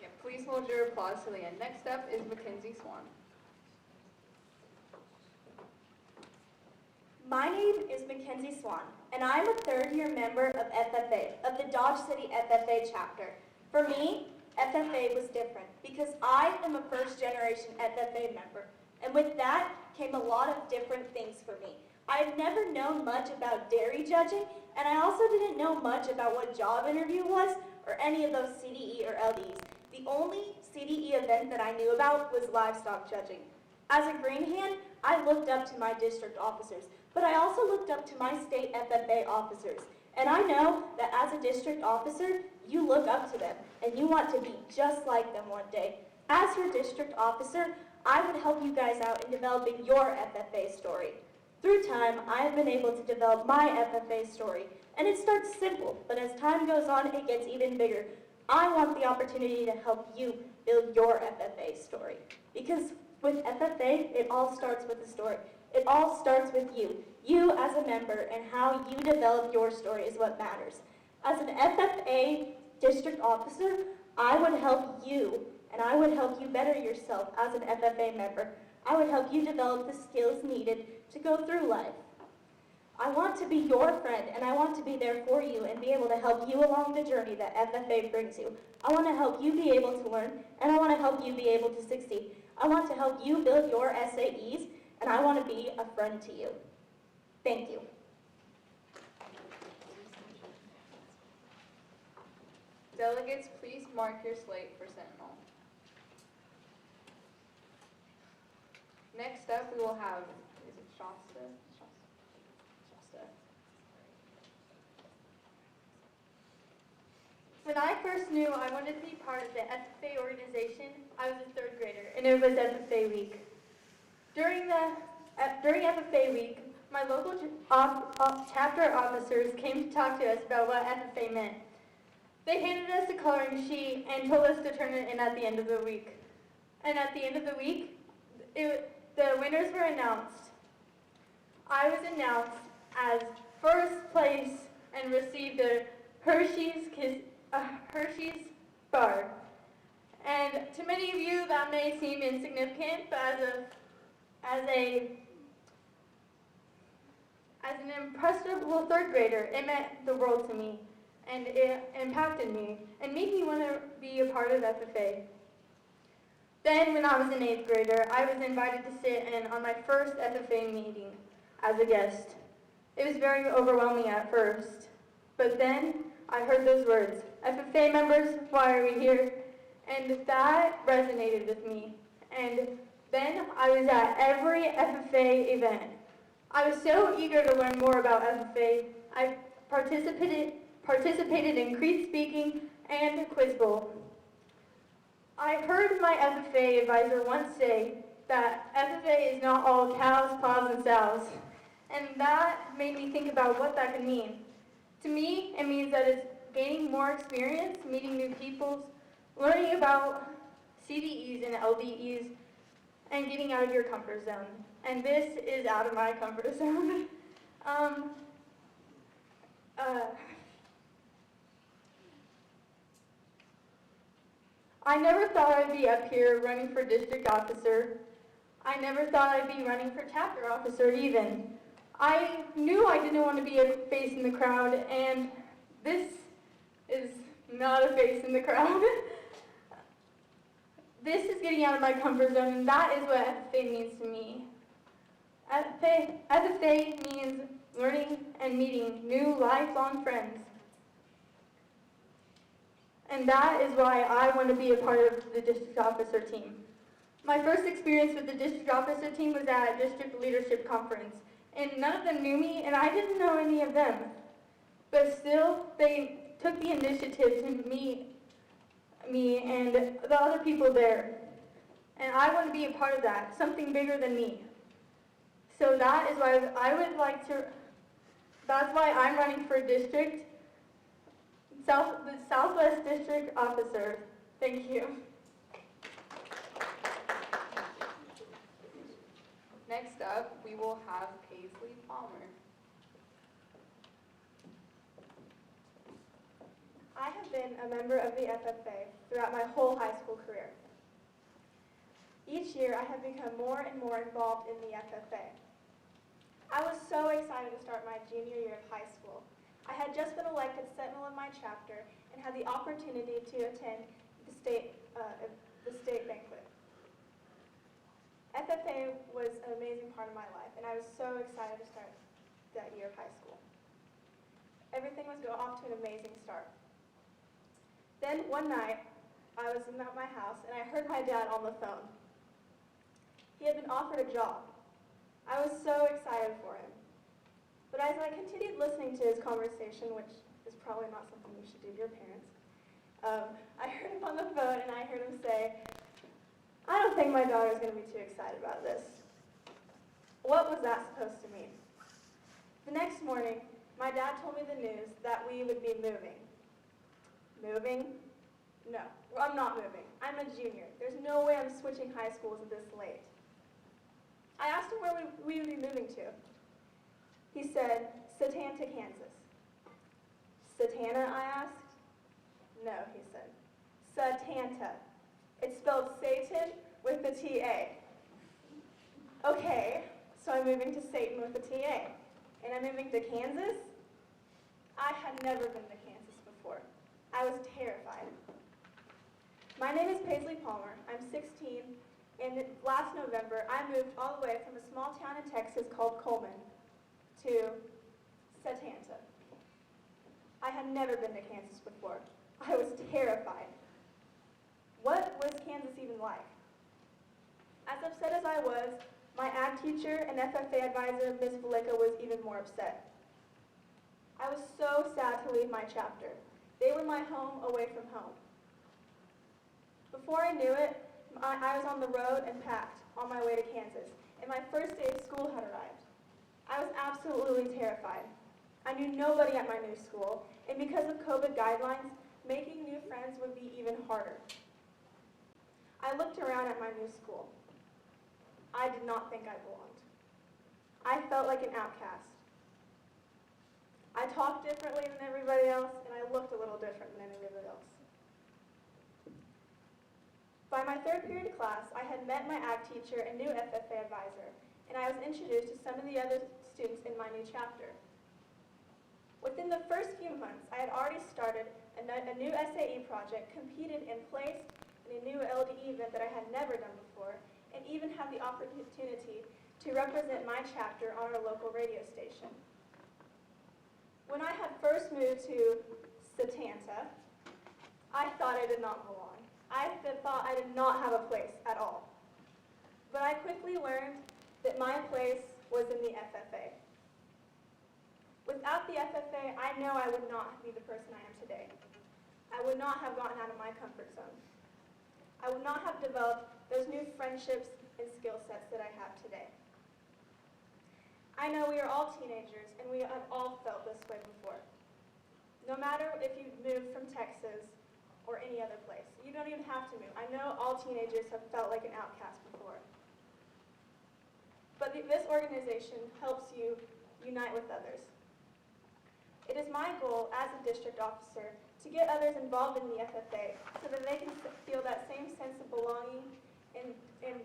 Yeah, please hold your applause to the end. Next up is Mackenzie Swan.
My name is Mackenzie Swan, and I'm a third-year member of FFA, of the Dodge City FFA chapter. For me, FFA was different because I am a first-generation FFA member, and with that came a lot of different things for me. I had never known much about dairy judging, and I also didn't know much about what job interview was or any of those CDE or LDs. The only CDE event that I knew about was livestock judging. As a green hand, I looked up to my district officers, but I also looked up to my state FFA officers. And I know that as a district officer, you look up to them, and you want to be just like them one day. As your district officer, I would help you guys out in developing your FFA story. Through time, I have been able to develop my FFA story, and it starts simple, but as time goes on, it gets even bigger. I want the opportunity to help you build your FFA story. Because with FFA, it all starts with the story. It all starts with you. You as a member and how you develop your story is what matters. As an FFA district officer, I would help you, and I would help you better yourself as an FFA member. I would help you develop the skills needed to go through life. I want to be your friend, and I want to be there for you and be able to help you along the journey that FFA brings you. I want to help you be able to learn, and I want to help you be able to succeed. I want to help you build your SAEs, and I want to be a friend to you. Thank you.
Delegates, please mark your slate for Sentinel. Next up, we will have, is it Shasta? Shasta.
When I first knew I wanted to be part of the FFA organization, I was a 3rd grader, and it was FFA week. During FFA week, my local chapter officers came to talk to us about what FFA meant. They handed us a coloring sheet and told us to turn it in at the end of the week. And at the end of the week, the winners were announced. I was announced as first place and received a Hershey's bar. And to many of you, that may seem insignificant, but as an impressionable 3rd grader, it meant the world to me, and it impacted me and made me want to be a part of FFA. Then, when I was an 8th grader, I was invited to sit in on my first FFA meeting as a guest. It was very overwhelming at first, but then I heard those words, FFA members, why are we here? And that resonated with me. And then I was at every FFA event. I was so eager to learn more about FFA. I participated in Creed speaking and Quiz Bowl. I heard my FFA advisor once say that FFA is not all cows, paws, and sows. And that made me think about what that could mean. To me, it means that it's gaining more experience, meeting new people, learning about CDEs and LDEs, and getting out of your comfort zone. And this is out of my comfort zone. I never thought I'd be up here running for district officer. I never thought I'd be running for chapter officer even. I knew I didn't want to be a face in the crowd, and this is not a face in the crowd. This is getting out of my comfort zone, and that is what FFA means to me. FFA means learning and meeting new lifelong friends. And that is why I want to be a part of the district officer team. My first experience with the district officer team was at a district leadership conference, and none of them knew me, and I didn't know any of them. But still, they took the initiative to meet me and the other people there. And I want to be a part of that, something bigger than me. So that is why that's why I'm running for the Southwest District officer. Thank you.
Next up, we will have Paisley Palmer.
I have been a member of the FFA throughout my whole high school career. Each year, I have become more and more involved in the FFA. I was so excited to start my junior year of high school. I had just been elected sentinel of my chapter and had the opportunity to attend the state banquet. FFA was an amazing part of my life, and I was so excited to start that year of high school. Everything was off to an amazing start. Then one night, I was at my house, and I heard my dad on the phone. He had been offered a job. I was so excited for him. But as I continued listening to his conversation, which is probably not something you should do to your parents, I heard him on the phone, and I heard him say, I don't think my daughter's going to be too excited about this. What was that supposed to mean? The next morning, my dad told me the news that we would be moving. Moving? No, I'm not moving. I'm a junior. There's no way I'm switching high schools this late. I asked him where we would be moving to. He said, Satanta, Kansas. Satana, I asked. No, he said. Satanta. It's spelled Satan with a T-A. Okay, so I'm moving to Satan with a T-A. And I'm moving to Kansas? I had never been to Kansas before. I was terrified. My name is Paisley Palmer. I'm 16, and last November, I moved all the way from a small town in Texas called Coleman to Satanta. I had never been to Kansas before. I was terrified. What was Kansas even like? As upset as I was, my ag teacher and FFA advisor, Ms. Valika, was even more upset. I was so sad to leave my chapter. They were my home away from home. Before I knew it, I was on the road and packed on my way to Kansas, and my first day of school had arrived. I was absolutely terrified. I knew nobody at my new school, and because of COVID guidelines, making new friends would be even harder. I looked around at my new school. I did not think I belonged. I felt like an outcast. I talked differently than everybody else, and I looked a little different than everybody else. By my third period class, I had met my ag teacher and new FFA advisor, and I was introduced to some of the other students in my new chapter. Within the first few months, I had already started a new SAE project, competed in place in a new LDE event that I had never done before, and even had the opportunity to represent my chapter on our local radio station. When I had first moved to Satanta, I thought I did not belong. I thought I did not have a place at all. But I quickly learned that my place was in the FFA. Without the FFA, I know I would not be the person I am today. I would not have gotten out of my comfort zone. I would not have developed those new friendships and skill sets that I have today. I know we are all teenagers, and we have all felt this way before. No matter if you've moved from Texas or any other place. You don't even have to move. I know all teenagers have felt like an outcast before. But this organization helps you unite with others. It is my goal as a district officer to get others involved in the FFA so that they can feel that same sense of belonging and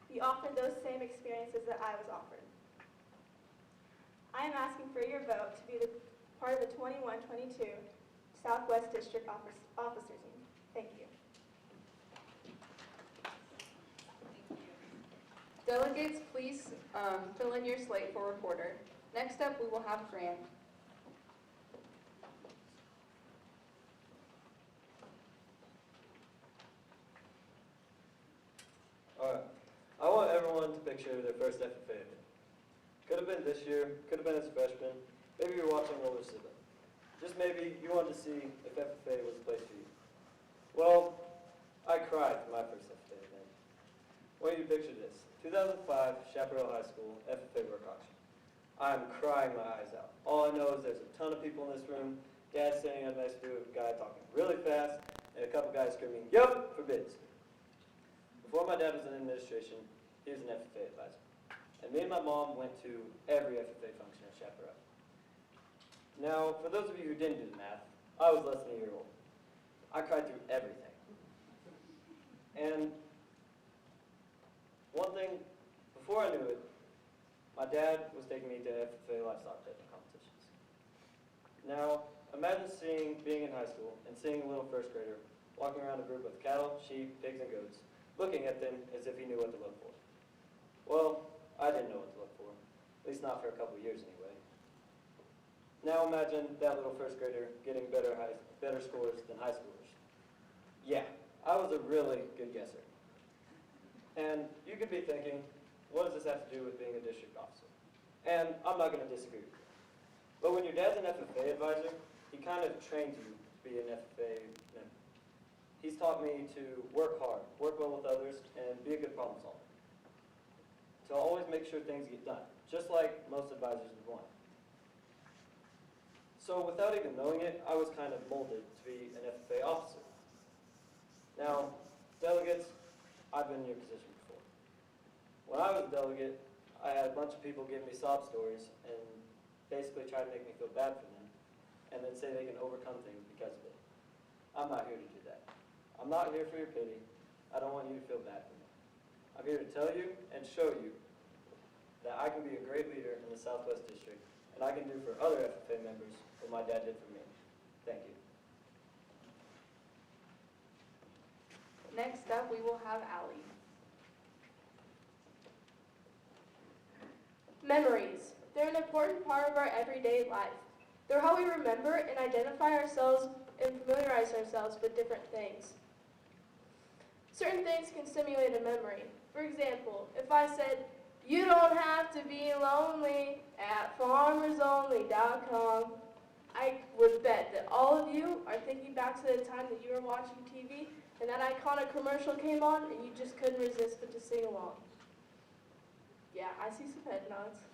be offered those same experiences that I was offered. I am asking for your vote to be the part of the 21-22 Southwest District Officers Union. Thank you.
Delegates, please fill in your slate for reporter. Next up, we will have Grant.
Alright, I want everyone to picture their first FFA event. Could have been this year, could have been as a freshman, maybe you're watching older sibling. Just maybe you wanted to see if FFA was a place for you. Well, I cried for my first FFA event. I want you to picture this. 2005, Chaparral High School, FFA work auction. I'm crying my eyes out. All I know is there's a ton of people in this room, dad standing up next to a guy talking really fast, and a couple guys screaming, "Yup!" for bids. Before my dad was in administration, he was an FFA advisor. And me and my mom went to every FFA function at Chaparral. Now, for those of you who didn't do the math, I was less than a year old. I cried through everything. And one thing, before I knew it, my dad was taking me to FFA livestock betting competitions. Now, imagine being in high school and seeing a little first grader walking around a group of cattle, sheep, pigs, and goats, looking at them as if he knew what to look for. Well, I didn't know what to look for, at least not for a couple years anyway. Now imagine that little first grader getting better scores than high schoolers. Yeah, I was a really good guesser. And you could be thinking, what does this have to do with being a district officer? And I'm not going to disagree with you. But when your dad's an FFA advisor, he kind of trains you to be an FFA member. He's taught me to work hard, work well with others, and be a good problem solver. To always make sure things get done, just like most advisors would want. So without even knowing it, I was kind of molded to be an FFA officer. Now, delegates, I've been in your position before. When I was a delegate, I had a bunch of people give me sob stories and basically try to make me feel bad for them, and then say they can overcome things because of it. I'm not here to do that. I'm not here for your pity. I don't want you to feel bad for me. I'm here to tell you and show you that I can be a great leader in the Southwest District, and I can do for other FFA members what my dad did for me. Thank you.
Next up, we will have Allie.
Memories. They're an important part of our everyday life. They're how we remember and identify ourselves
and familiarize ourselves with different things. Certain things can stimulate a memory. For example, if I said, "You don't have to be lonely" at farmersonly.com, I would bet that all of you are thinking back to the time that you were watching TV and that iconic commercial came on and you just couldn't resist but to sing along. Yeah, I see some head nods.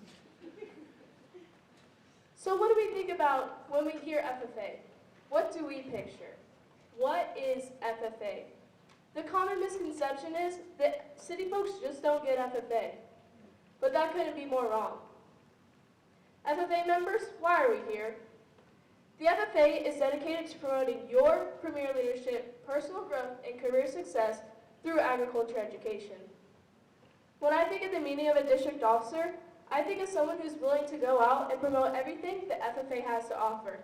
So what do we think about when we hear FFA? What do we picture? What is FFA? The common misconception is that city folks just don't get FFA. But that couldn't be more wrong. FFA members, why are we here? The FFA is dedicated to promoting your premier leadership, personal growth, and career success through agriculture education. When I think of the meaning of a district officer, I think of someone who's willing to go out and promote everything that FFA has to offer.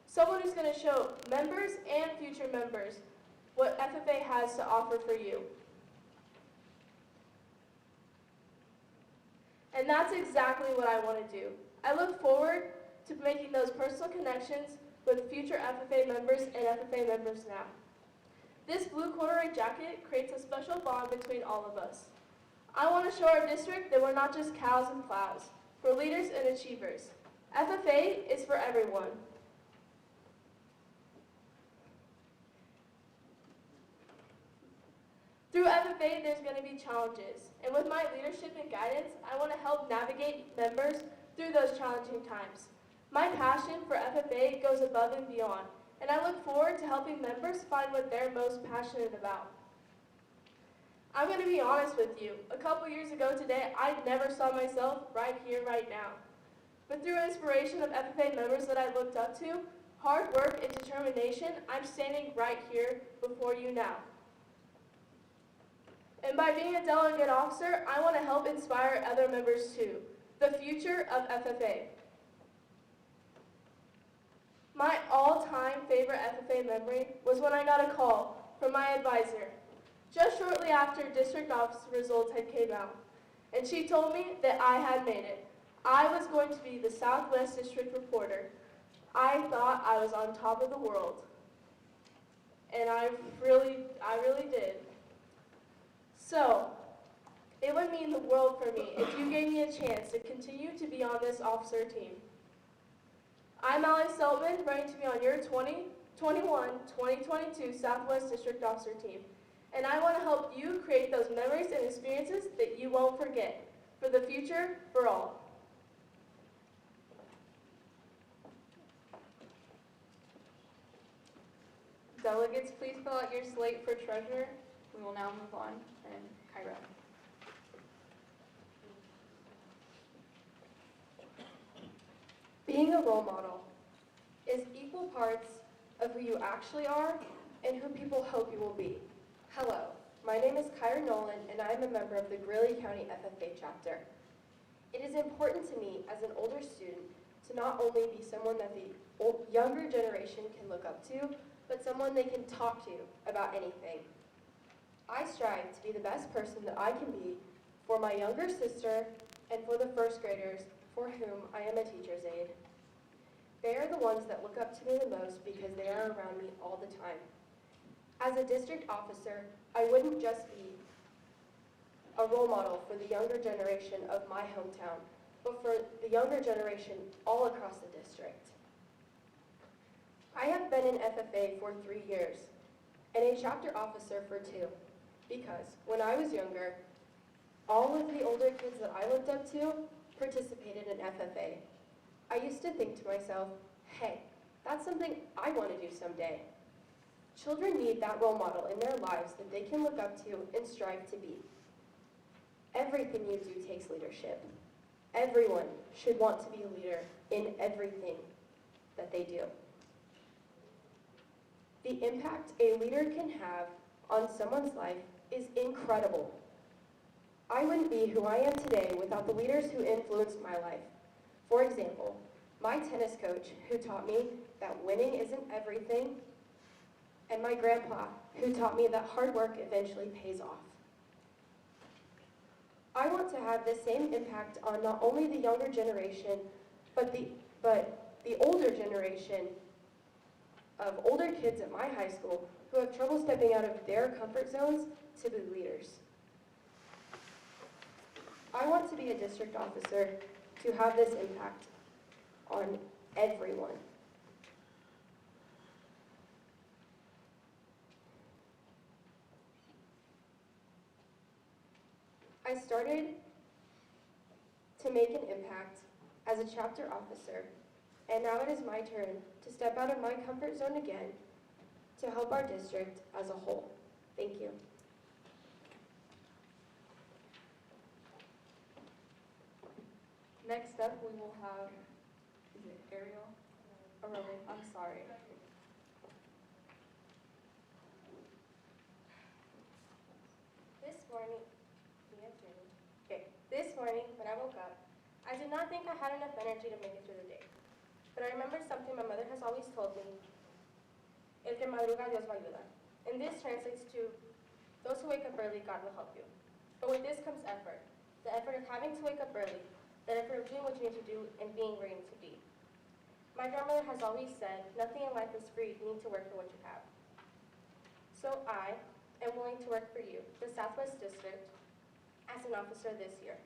Someone who's going to show members and future members what FFA has to offer for you. And that's exactly what I want to do. I look forward to making those personal connections with future FFA members and FFA members now. This blue corduroy jacket creates a special bond between all of us. I want to show our district that we're not just cows and plows. We're leaders and achievers. FFA is for everyone. Through FFA, there's going to be challenges. And with my leadership and guidance, I want to help navigate members through those challenging times. My passion for FFA goes above and beyond, and I look forward to helping members find what they're most passionate about. I'm going to be honest with you. A couple years ago today, I never saw myself right here, right now. But through inspiration of FFA members that I looked up to, hard work and determination, I'm standing right here before you now. And by being a delegate officer, I want to help inspire other members too. The future of FFA. My all-time favorite FFA memory was when I got a call from my advisor, just shortly after district office results had came out. And she told me that I had made it. I was going to be the Southwest District reporter. I thought I was on top of the world. And I really did. So, it would mean the world for me if you gave me a chance to continue to be on this officer team. I'm Allie Seltman, ready to be on your 2021-2022 Southwest District Officer team. And I want to help you create those memories and experiences that you won't forget. For the future, for all.
Delegates, please fill out your slate for treasurer. We will now move on. And Kyra.
Being a role model is equal parts of who you actually are and who people hope you will be. Hello, my name is Kyra Nolan and I am a member of the Greeley County FFA chapter. It is important to me as an older student to not only be someone that the younger generation can look up to, but someone they can talk to about anything. I strive to be the best person that I can be for my younger sister and for the first graders for whom I am a teacher's aide. They are the ones that look up to me the most because they are around me all the time. As a district officer, I wouldn't just be a role model for the younger generation of my hometown, but for the younger generation all across the district. I have been in FFA for 3 years and a chapter officer for 2. Because when I was younger, all of the older kids that I looked up to participated in FFA. I used to think to myself, hey, that's something I want to do someday. Children need that role model in their lives that they can look up to and strive to be. Everything you do takes leadership. Everyone should want to be a leader in everything that they do. The impact a leader can have on someone's life is incredible. I wouldn't be who I am today without the leaders who influenced my life. For example, my tennis coach who taught me that winning isn't everything, and my grandpa who taught me that hard work eventually pays off. I want to have the same impact on not only the younger generation, but the older generation of older kids at my high school who have trouble stepping out of their comfort zones to be leaders. I want to be a district officer to have this impact on everyone. I started to make an impact as a chapter officer, and now it is my turn to step out of my comfort zone again to help our district as a whole. Thank you.
Next up, we will have, is it Ariel? Rowan, I'm sorry.
This morning, when I woke up, I did not think I had enough energy to make it through the day. But I remembered something my mother has always told me, el que madruga Dios va a ayudar. And this translates to, those who wake up early, God will help you. But with this comes effort. The effort of having to wake up early, the effort of doing what you need to do and being where you need to be. My grandmother has always said, nothing in life is free, you need to work for what you have. So I am willing to work for you, the Southwest District, as an officer this year.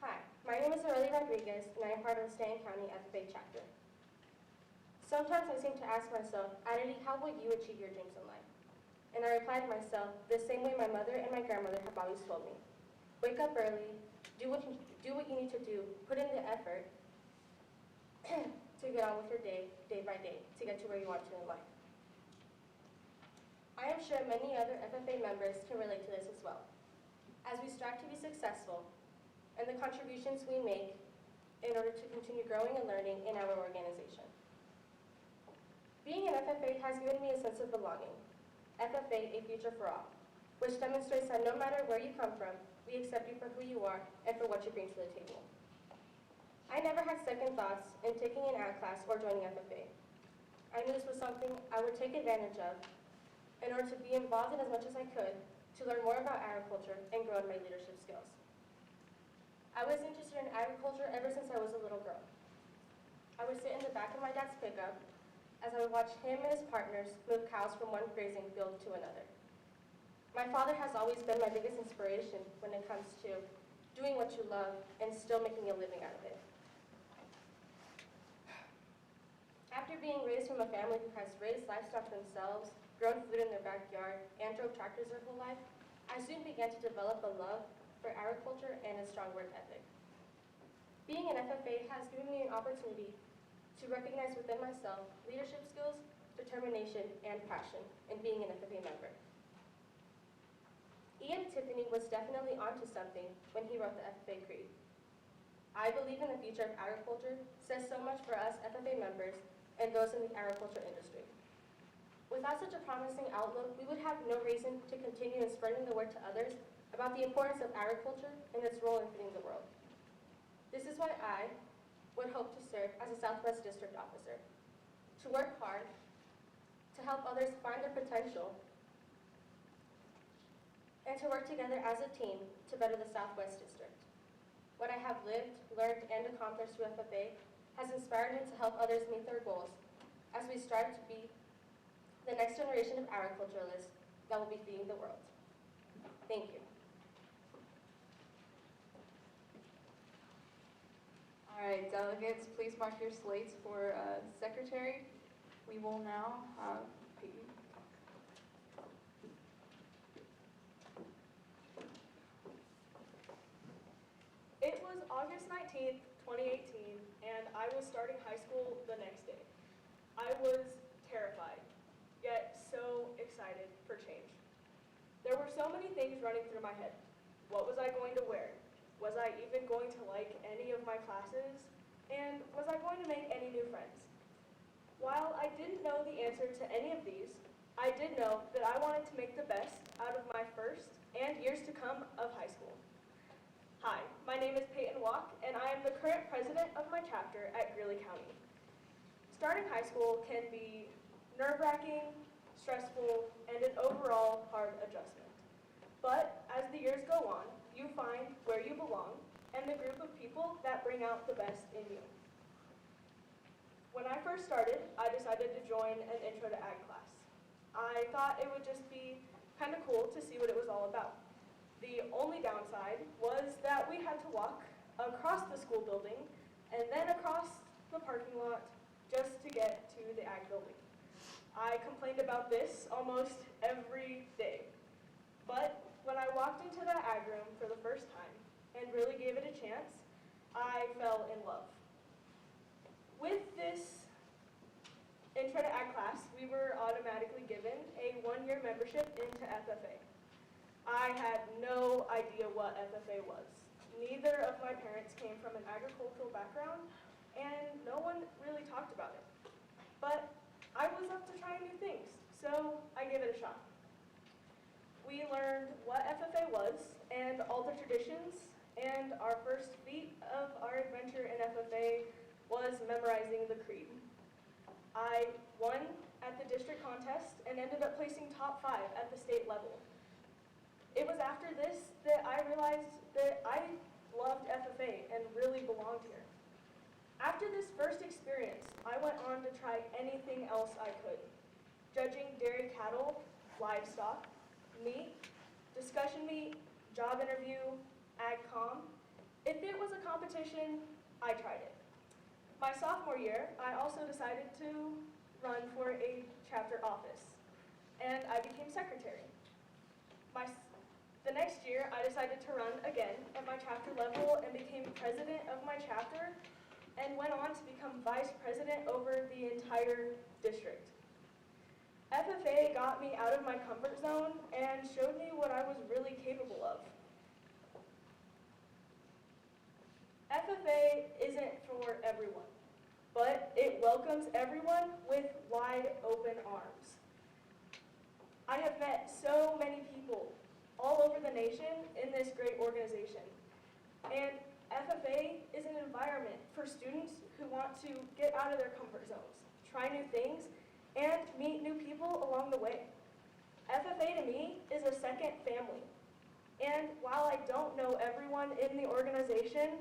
Hi, my name is Aurelia Rodriguez, and I am part of the Stanton County FFA chapter. Sometimes I seem to ask myself, Adelie, how will you achieve your dreams in life? And I reply to myself the same way my mother and my grandmother have always told me. Wake up early, do what you need to do, put in the effort to get on with your day, day by day, to get to where you want to in life. I am sure many other FFA members can relate to this as well, as we strive to be successful and the contributions we make in order to continue growing and learning in our organization. Being an FFA has given me a sense of belonging. FFA, a future for all, which demonstrates that no matter where you come from, we accept you for who you are and for what you bring to the table. I never had second thoughts in taking an ag class or joining FFA. I knew this was something I would take advantage of in order to be involved in as much as I could to learn more about agriculture and grow in my leadership skills. I was interested in agriculture ever since I was a little girl. I would sit in the back of my dad's pickup as I would watch him and his partners move cows from one grazing field to another. My father has always been my biggest inspiration when it comes to doing what you love and still making a living out of it. After being raised from a family who has raised livestock themselves, grown food in their backyard, and drove tractors their whole life, I soon began to develop a love for agriculture and a strong work ethic. Being an FFA has given me an opportunity to recognize within myself leadership skills, determination, and passion in being an FFA member. E.M. Tiffany was definitely onto something when he wrote the FFA Creed. I believe in the future of agriculture says so much for us FFA members and those in the agriculture industry. Without such a promising outlook, we would have no reason to continue in spreading the word to others about the importance of agriculture and its role in feeding the world. This is why I would hope to serve as a Southwest District officer, to work hard, to help others find their potential, and to work together as a team to better the Southwest District. What I have lived, learned, and accomplished through FFA has inspired me to help others meet their goals as we strive to be the next generation of agriculturalists that will be feeding the world. Thank you.
All right, delegates, please mark your slates for secretary. We will now have Peyton.
It was August 19th, 2018, and I was starting high school the next day. I was terrified, yet so excited for change. There were so many things running through my head. What was I going to wear? Was I even going to like any of my classes? And was I going to make any new friends? While I didn't know the answer to any of these, I did know that I wanted to make the best out of my first and years to come of high school. Hi, my name is Peyton Walk, and I am the current president of my chapter at Greeley County. Starting high school can be nerve-wracking, stressful, and an overall hard adjustment. But as the years go on, you find where you belong and the group of people that bring out the best in you.
When I first started, I decided to join an Intro to Ag class. I thought it would just be kind of cool to see what it was all about. The only downside was that we had to walk across the school building and then across the parking lot just to get to the Ag building. I complained about this almost every day. But when I walked into that Ag room for the first time and really gave it a chance, I fell in love. With this Intro to Ag class, we were automatically given a one-year membership into FFA. I had no idea what FFA was. Neither of my parents came from an agricultural background, and no one really talked about it. But I was up to trying new things, so I gave it a shot. We learned what FFA was and all the traditions, and our first feat of our adventure in FFA was memorizing the creed. I won at the district contest and ended up placing top 5 at the state level. It was after this that I realized that I loved FFA and really belonged here. After this first experience, I went on to try anything else I could. Judging dairy cattle, livestock, meat, discussion meat, job interview, ag com. If it was a competition, I tried it. My sophomore year, I also decided to run for a chapter office, and I became secretary. The next year, I decided to run again at my chapter level and became president of my chapter, and went on to become vice president over the entire district. FFA got me out of my comfort zone and showed me what I was really capable of. FFA isn't for everyone, but it welcomes everyone with wide open arms. I have met so many people all over the nation in this great organization, and FFA is an environment for students who want to get out of their comfort zones, try new things, and meet new people along the way. FFA to me is a second family, and while I don't know everyone in the organization,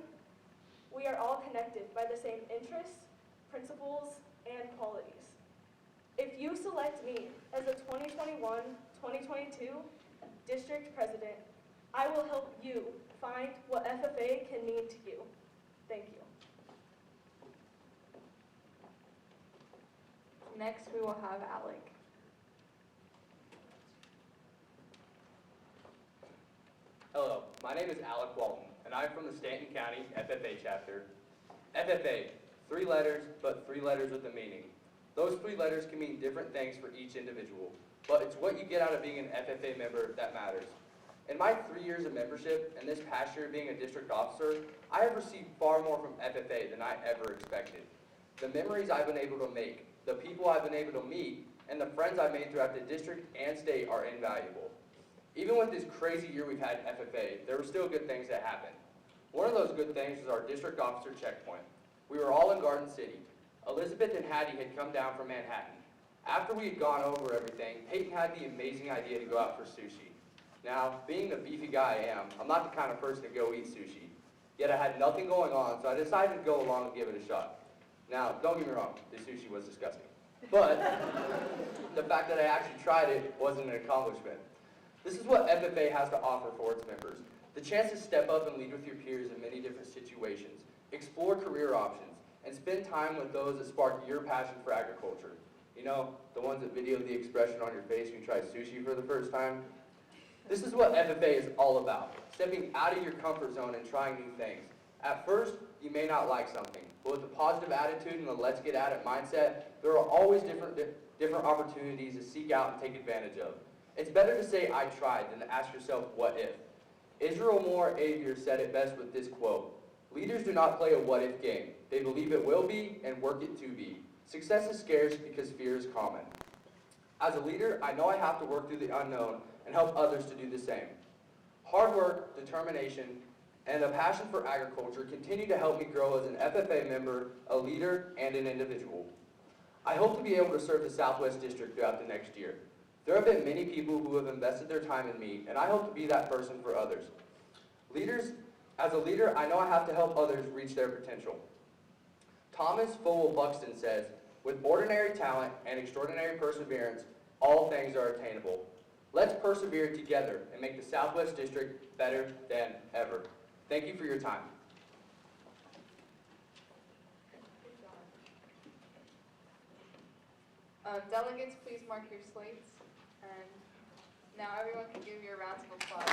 we are all connected by the same interests, principles, and qualities. If you select me as a 2021-2022 district president, I will help you find what FFA can mean to you. Thank you.
Next, we will have Alec.
Hello, my name is Alec Walton, and I'm from the Stanton County FFA chapter. FFA, 3 letters, but 3 letters with a meaning. Those 3 letters can mean different things for each individual, but it's what you get out of being an FFA member that matters. In my 3 years of membership, and this past year being a district officer, I have received far more from FFA than I ever expected. The memories I've been able to make, the people I've been able to meet, and the friends I've made throughout the district and state are invaluable. Even with this crazy year we've had at FFA, there were still good things that happened. One of those good things was our district officer checkpoint. We were all in Garden City. Elizabeth and Hattie had come down from Manhattan. After we had gone over everything, Peyton had the amazing idea to go out for sushi. Now, being the beefy guy I am, I'm not the kind of person to go eat sushi. Yet I had nothing going on, so I decided to go along and give it a shot. Now, don't get me wrong, the sushi was disgusting. But the fact that I actually tried it wasn't an accomplishment. This is what FFA has to offer for its members. The chance to step up and lead with your peers in many different situations, explore career options, and spend time with those that spark your passion for agriculture. You know, the ones that video the expression on your face when you try sushi for the first time. This is what FFA is all about, stepping out of your comfort zone and trying new things. At first, you may not like something, but with a positive attitude and a let's get at it mindset, there are always different opportunities to seek out and take advantage of. It's better to say I tried than to ask yourself what if. Israel Moore Avier said it best with this quote, "Leaders do not play a what if game. They believe it will be and work it to be. Success is scarce because fear is common." As a leader, I know I have to work through the unknown and help others to do the same. Hard work, determination, and a passion for agriculture continue to help me grow as an FFA member, a leader, and an individual. I hope to be able to serve the Southwest District throughout the next year. There have been many people who have invested their time in me, and I hope to be that person for others. As a leader, I know I have to help others reach their potential. Thomas Fowell Buxton says, "With ordinary talent and extraordinary perseverance, all things are attainable." Let's persevere together and make the Southwest District better than ever. Thank you for your time.
Delegates, please mark your slates. And now everyone can give your rounds of applause.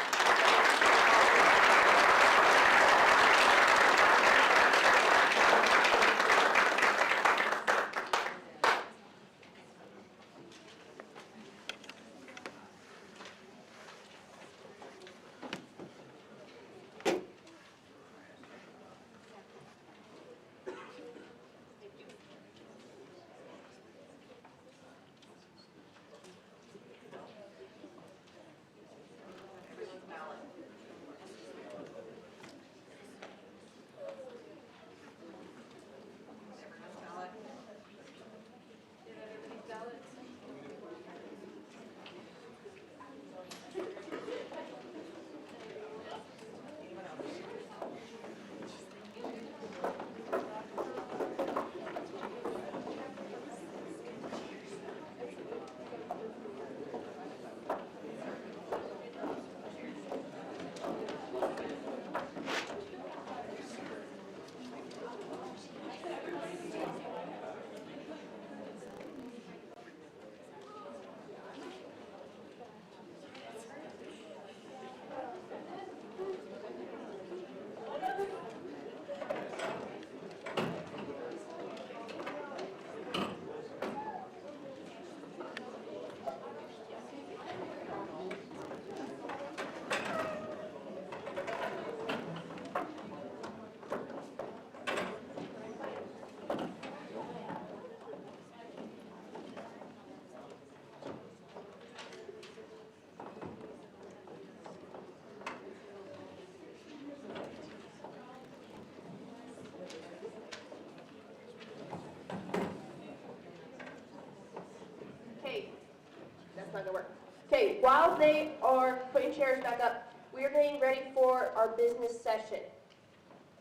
That's not gonna work. Okay, while they are putting chairs back up, we are getting ready for our business session.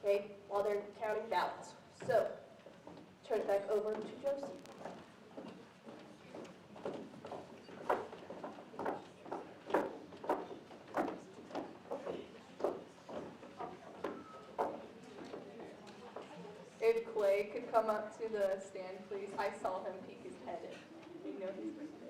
Okay, while they're counting ballots. So, turn it back over to Josie.
If Clay could come up to the stand, please. I saw him peek his head in. You know he's right there.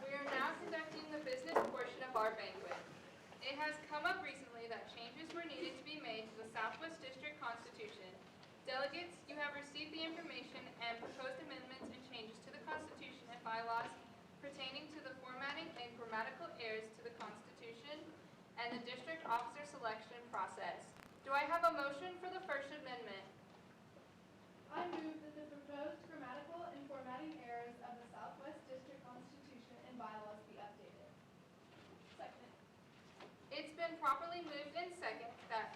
We are now conducting the business portion of our banquet. It has come up recently that changes were needed to be made to the Southwest District Constitution. Delegates, you have received the information and proposed amendments and changes to the Constitution and bylaws pertaining to the formatting and grammatical errors to the Constitution and the district officer selection process. Do I have a motion for the first amendment?
I move that the proposed grammatical and formatting errors of the Southwest District Constitution and bylaws be updated. Second.
It's been properly moved and second that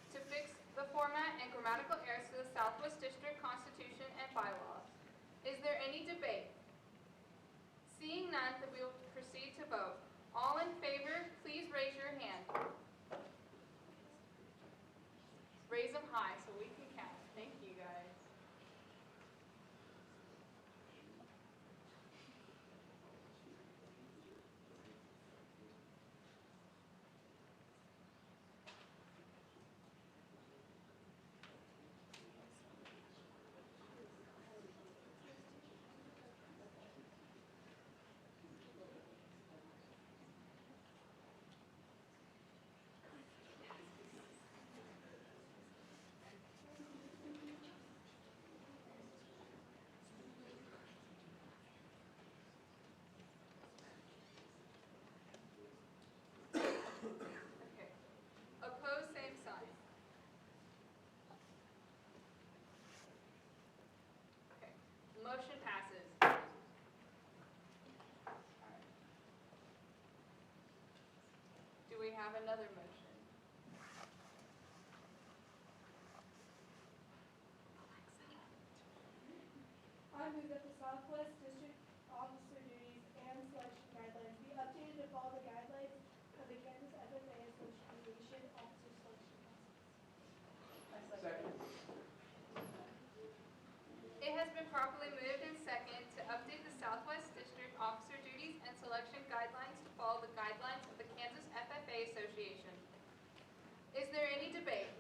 to fix the format and grammatical errors to the Southwest District Constitution and bylaws. Is there any debate? Seeing none, then we will proceed to vote. All in favor, please raise your hand. Raise them high so we can count. Thank you, guys. Okay. Opposed, same sign. Okay. Motion passes. Do we have another motion?
who is at the Southwest District Officer Duties and Selection Guidelines be updated to follow the guidelines of the Kansas FFA Association Officer Selection Process.
Second.
It has been properly moved and second to update the Southwest District Officer Duties and Selection Guidelines to follow the guidelines of the Kansas FFA Association. Is there any debate?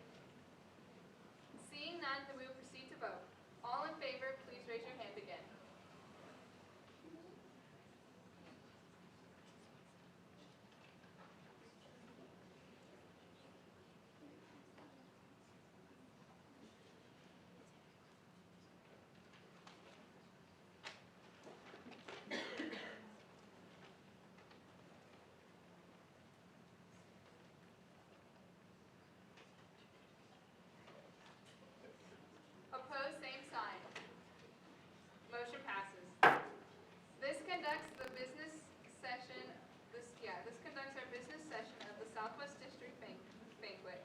Seeing none, then we will proceed to vote. All in favor, please raise your hand again. Opposed, same sign. Motion passes. This conducts the business session, this conducts our business session of the Southwest District Banquet.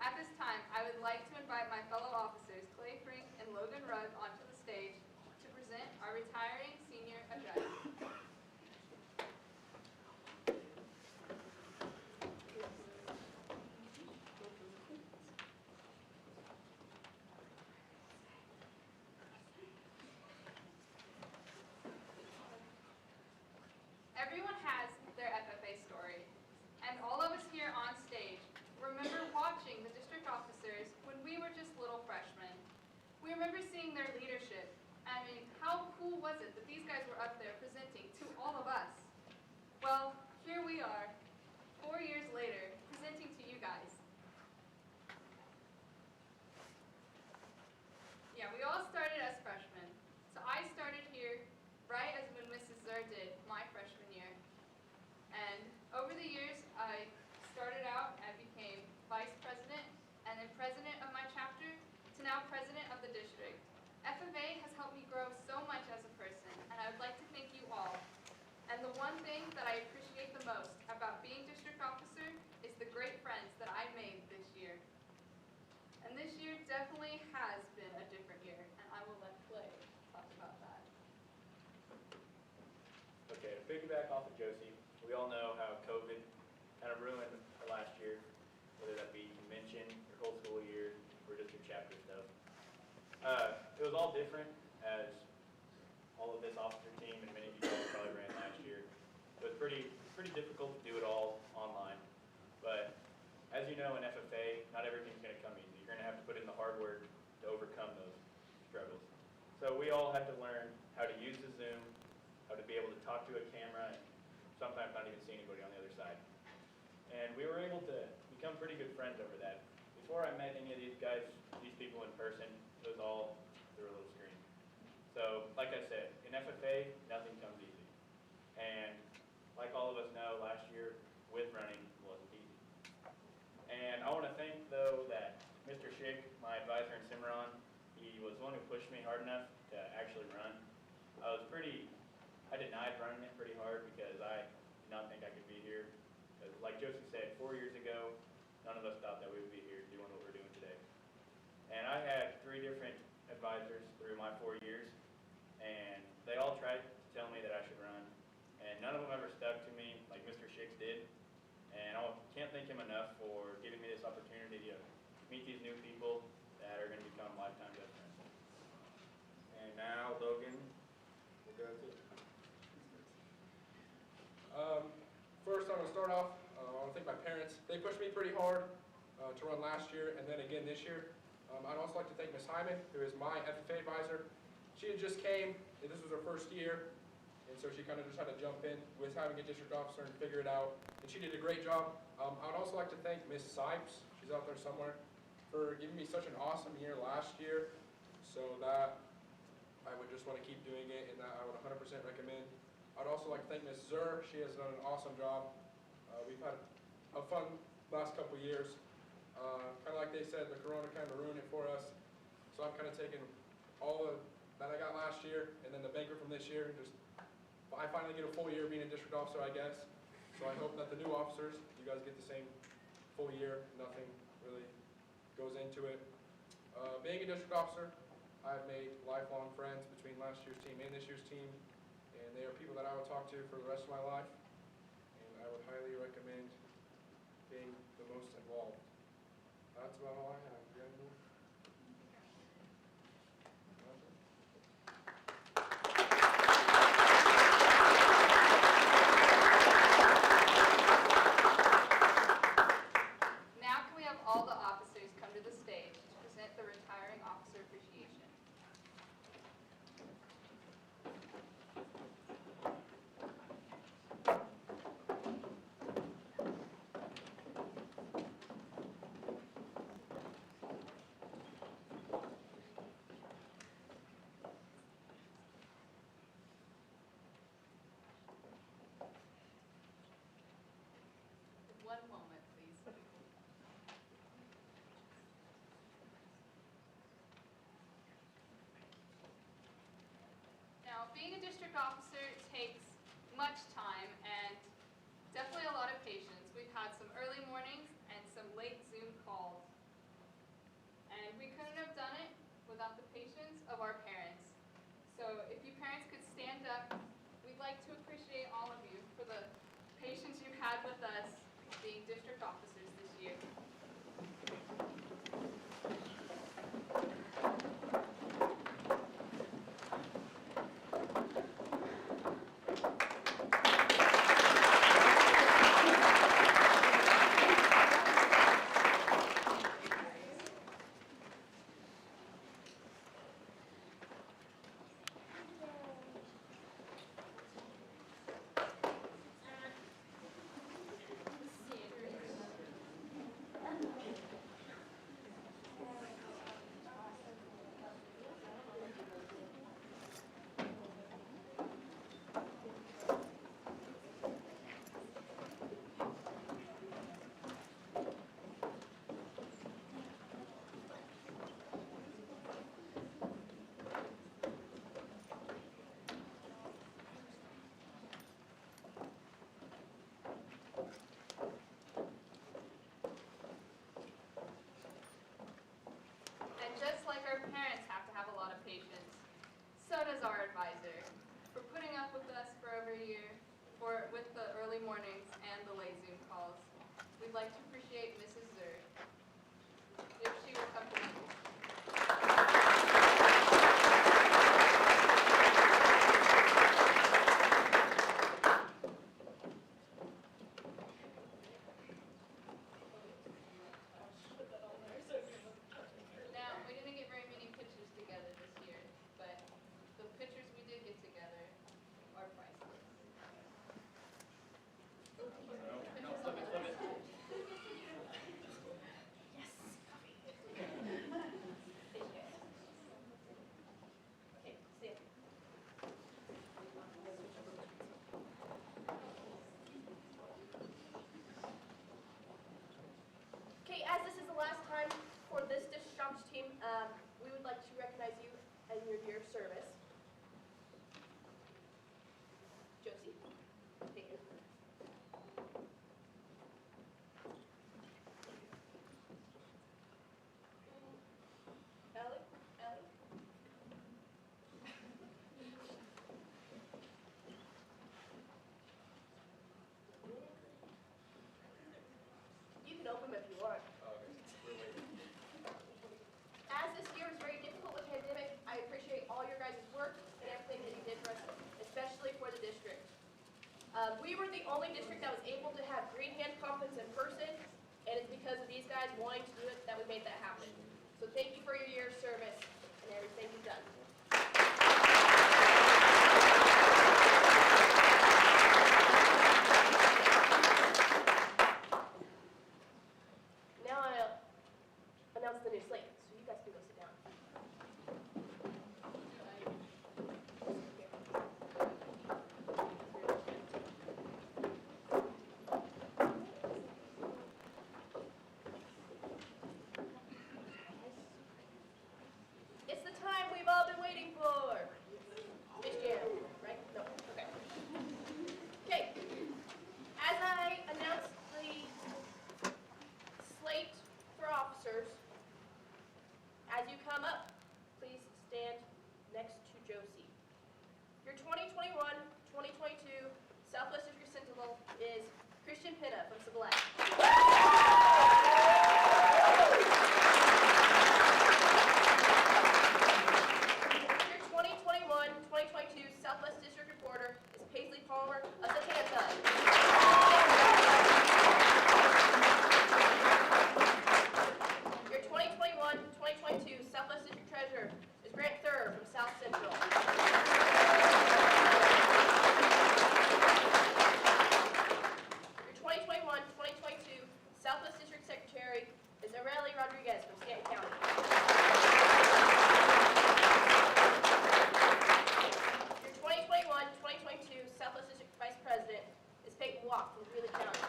At this time, I would like to invite my fellow officers, Clay Frink and Logan Rugg, onto the stage to present our retiring senior address. Everyone has their FFA story, and all of us here on stage remember watching the district officers when we were just little freshmen. We remember seeing their leadership. I mean, how cool was it that these guys were up there presenting to all of us? Well, here we are, 4 years later, presenting to you guys. Yeah, we all started as freshmen. So I started here right as when Mrs. Zer did my freshman year. And over the years, I started out and became vice president and then president of my chapter to now president of the district. FFA has helped me grow so much as a person, and I would like to thank you all. And the one thing that I appreciate the most about being district officer is the great friends that I made this year. And this year definitely has been a different year, and I will let Clay talk about that.
Okay, to piggyback off of Josie, we all know how COVID kind of ruined the last year, whether that be convention, your whole school year, or just your chapter stuff. It was all different as all of this officer team and many people probably ran last year. It was pretty difficult to do it all online. But as you know in FFA, not everything's going to come easy. You're going to have to put in the hard work to overcome those struggles. So we all had to learn how to use the Zoom, how to be able to talk to a camera, and sometimes not even see anybody on the other side. And we were able to become pretty good friends over that. Before I met any of these guys, these people in person, it was all through a little screen. So, like I said, in FFA, nothing comes easy. And like all of us know, last year with running wasn't easy. And I want to thank, though, that Mr. Schick, my advisor in Cimarron, he was the one who pushed me hard enough to actually run. I denied running it pretty hard because I did not think I could be here. Because like Josie said, 4 years ago, none of us thought that we would be here doing what we're doing today. And I had 3 different advisors through my 4 years, and they all tried to tell me that I should run, and none of them ever stuck to me like Mr. Schicks did. And I can't thank him enough for giving me this opportunity to meet these new people that are going to become lifetime best friends. And now Logan will go to.
First, I'm going to start off, I want to thank my parents. They pushed me pretty hard to run last year and then again this year. I'd also like to thank Ms. Hyman, who is my FFA advisor. She had just came, and this was her first year, and so she kind of just had to jump in with having a district officer and figure it out, and she did a great job. I'd also like to thank Ms. Sipes, she's out there somewhere, for giving me such an awesome year last year, so that I would just want to keep doing it, and that I would 100% recommend. I'd also like to thank Ms. Zer. She has done an awesome job. We've had a fun last couple years. Kind of like they said, the corona kind of ruined it for us. So I've kind of taken all that I got last year and then the banquet from this year. I finally get a full year being a district officer, I guess. So I hope that the new officers, you guys get the same full year. Nothing really goes into it. Being a district officer, I've made lifelong friends between last year's team and this year's team, and they are people that I will talk to for the rest of my life, and I would highly recommend being the most involved. That's about all I have. You got any more?
Now can we have all the officers come to the stage to present the retiring officer appreciation. One moment, please. Now, being a district officer takes much time and definitely a lot of patience. We've had some early mornings and some late Zoom calls. And we couldn't have done it without the patience of our parents. So if you parents could stand up, we'd like to appreciate all of you for the patience you've had with us being district officers this year. And just like our parents have to have a lot of patience, so does our advisor. For putting up with us for over a year, with the early mornings and the late Zoom calls. We'd like to appreciate Mrs. Zer. If she will come to the table. Now, we didn't get very many pictures together this year, but the pictures we did get together are priceless.
Okay, as this is the last time for this district office team, we would like to recognize you and your year of service. Josie, take it. Ellie, Ellie. You can open them if you want. As this year was very difficult with the pandemic, I appreciate all your guys' work and everything that you did for us, especially for the district. We were the only district that was able to have green hand conference in person, and it's because of these guys wanting to do it that we made that happen. So thank you for your year of service and everything you've done. Now I'll announce the new slate, so you guys can go sit down. District Reporter is Paisley Palmer of Satanta. Your 2021-2022 Southwest District Treasurer is Grant Thurr from South Central. Your 2021-2022 Southwest District Secretary is Aurelie Rodriguez from Stanton County. Your 2021-2022 Southwest District Vice President is Peyton Walk from Greeley County.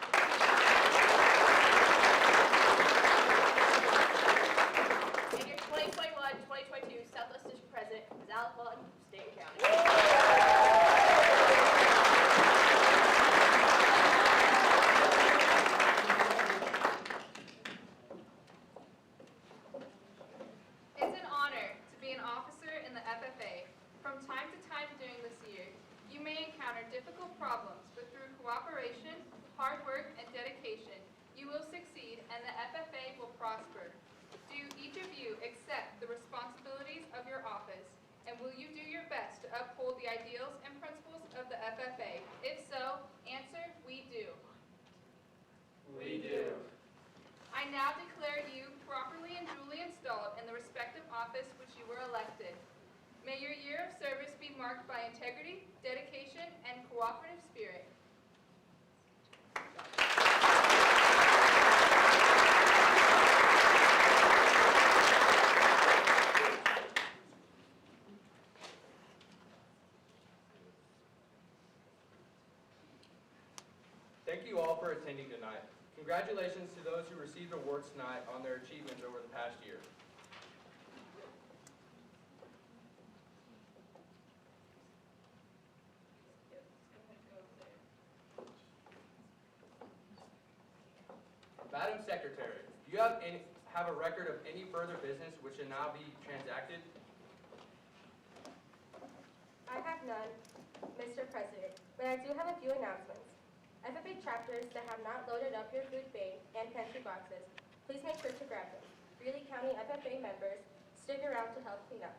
And your 2021-2022 Southwest District President is Alec Walton from Stanton County.
It's an honor to be an officer in the FFA. From time to time during this year, you may encounter difficult problems, but through cooperation, hard work, and dedication, you will succeed and the FFA will prosper. Do each of you accept the responsibilities of your office, and will you do your best to uphold the ideals and principles of the FFA? If so, answer, we do.
We do.
I now declare you properly and duly installed in the respective office which you were elected. May your year of service be marked by integrity, dedication, and cooperative spirit.
Thank you all for attending tonight. Congratulations to those who received awards tonight on their achievements over the past year. Madam Secretary, do you have a record of any further business which should now be transacted?
I have none, Mr. President, but I do have a few announcements. FFA chapters that have not loaded up your food bay and pantry boxes, please make sure to grab them. Greeley County FFA members, stick around to help clean up.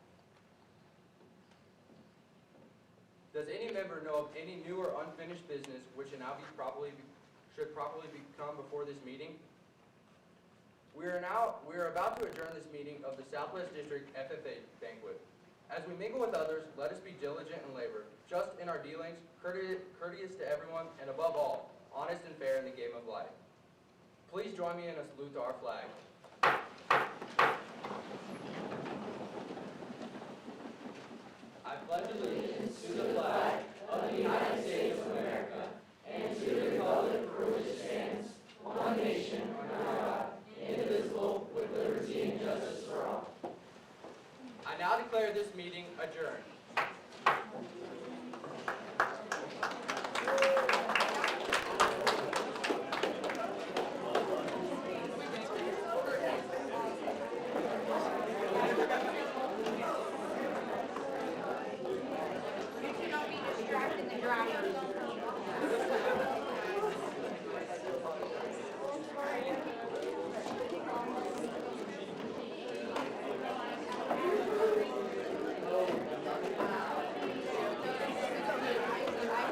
Does any member know of any new or unfinished business which should now should properly come before this meeting? We are about to adjourn this meeting of the Southwest District FFA Banquet. As we mingle with others, let us be diligent in labor, just in our dealings, courteous to everyone, and above all, honest and fair in the game of life. Please join me in a salute to our flag. I pledge allegiance to the flag of the United States of America and to the republic for which it stands, one nation, under God, indivisible, with liberty and justice for all. I now declare this meeting adjourned.
You should not be distracted in the driver.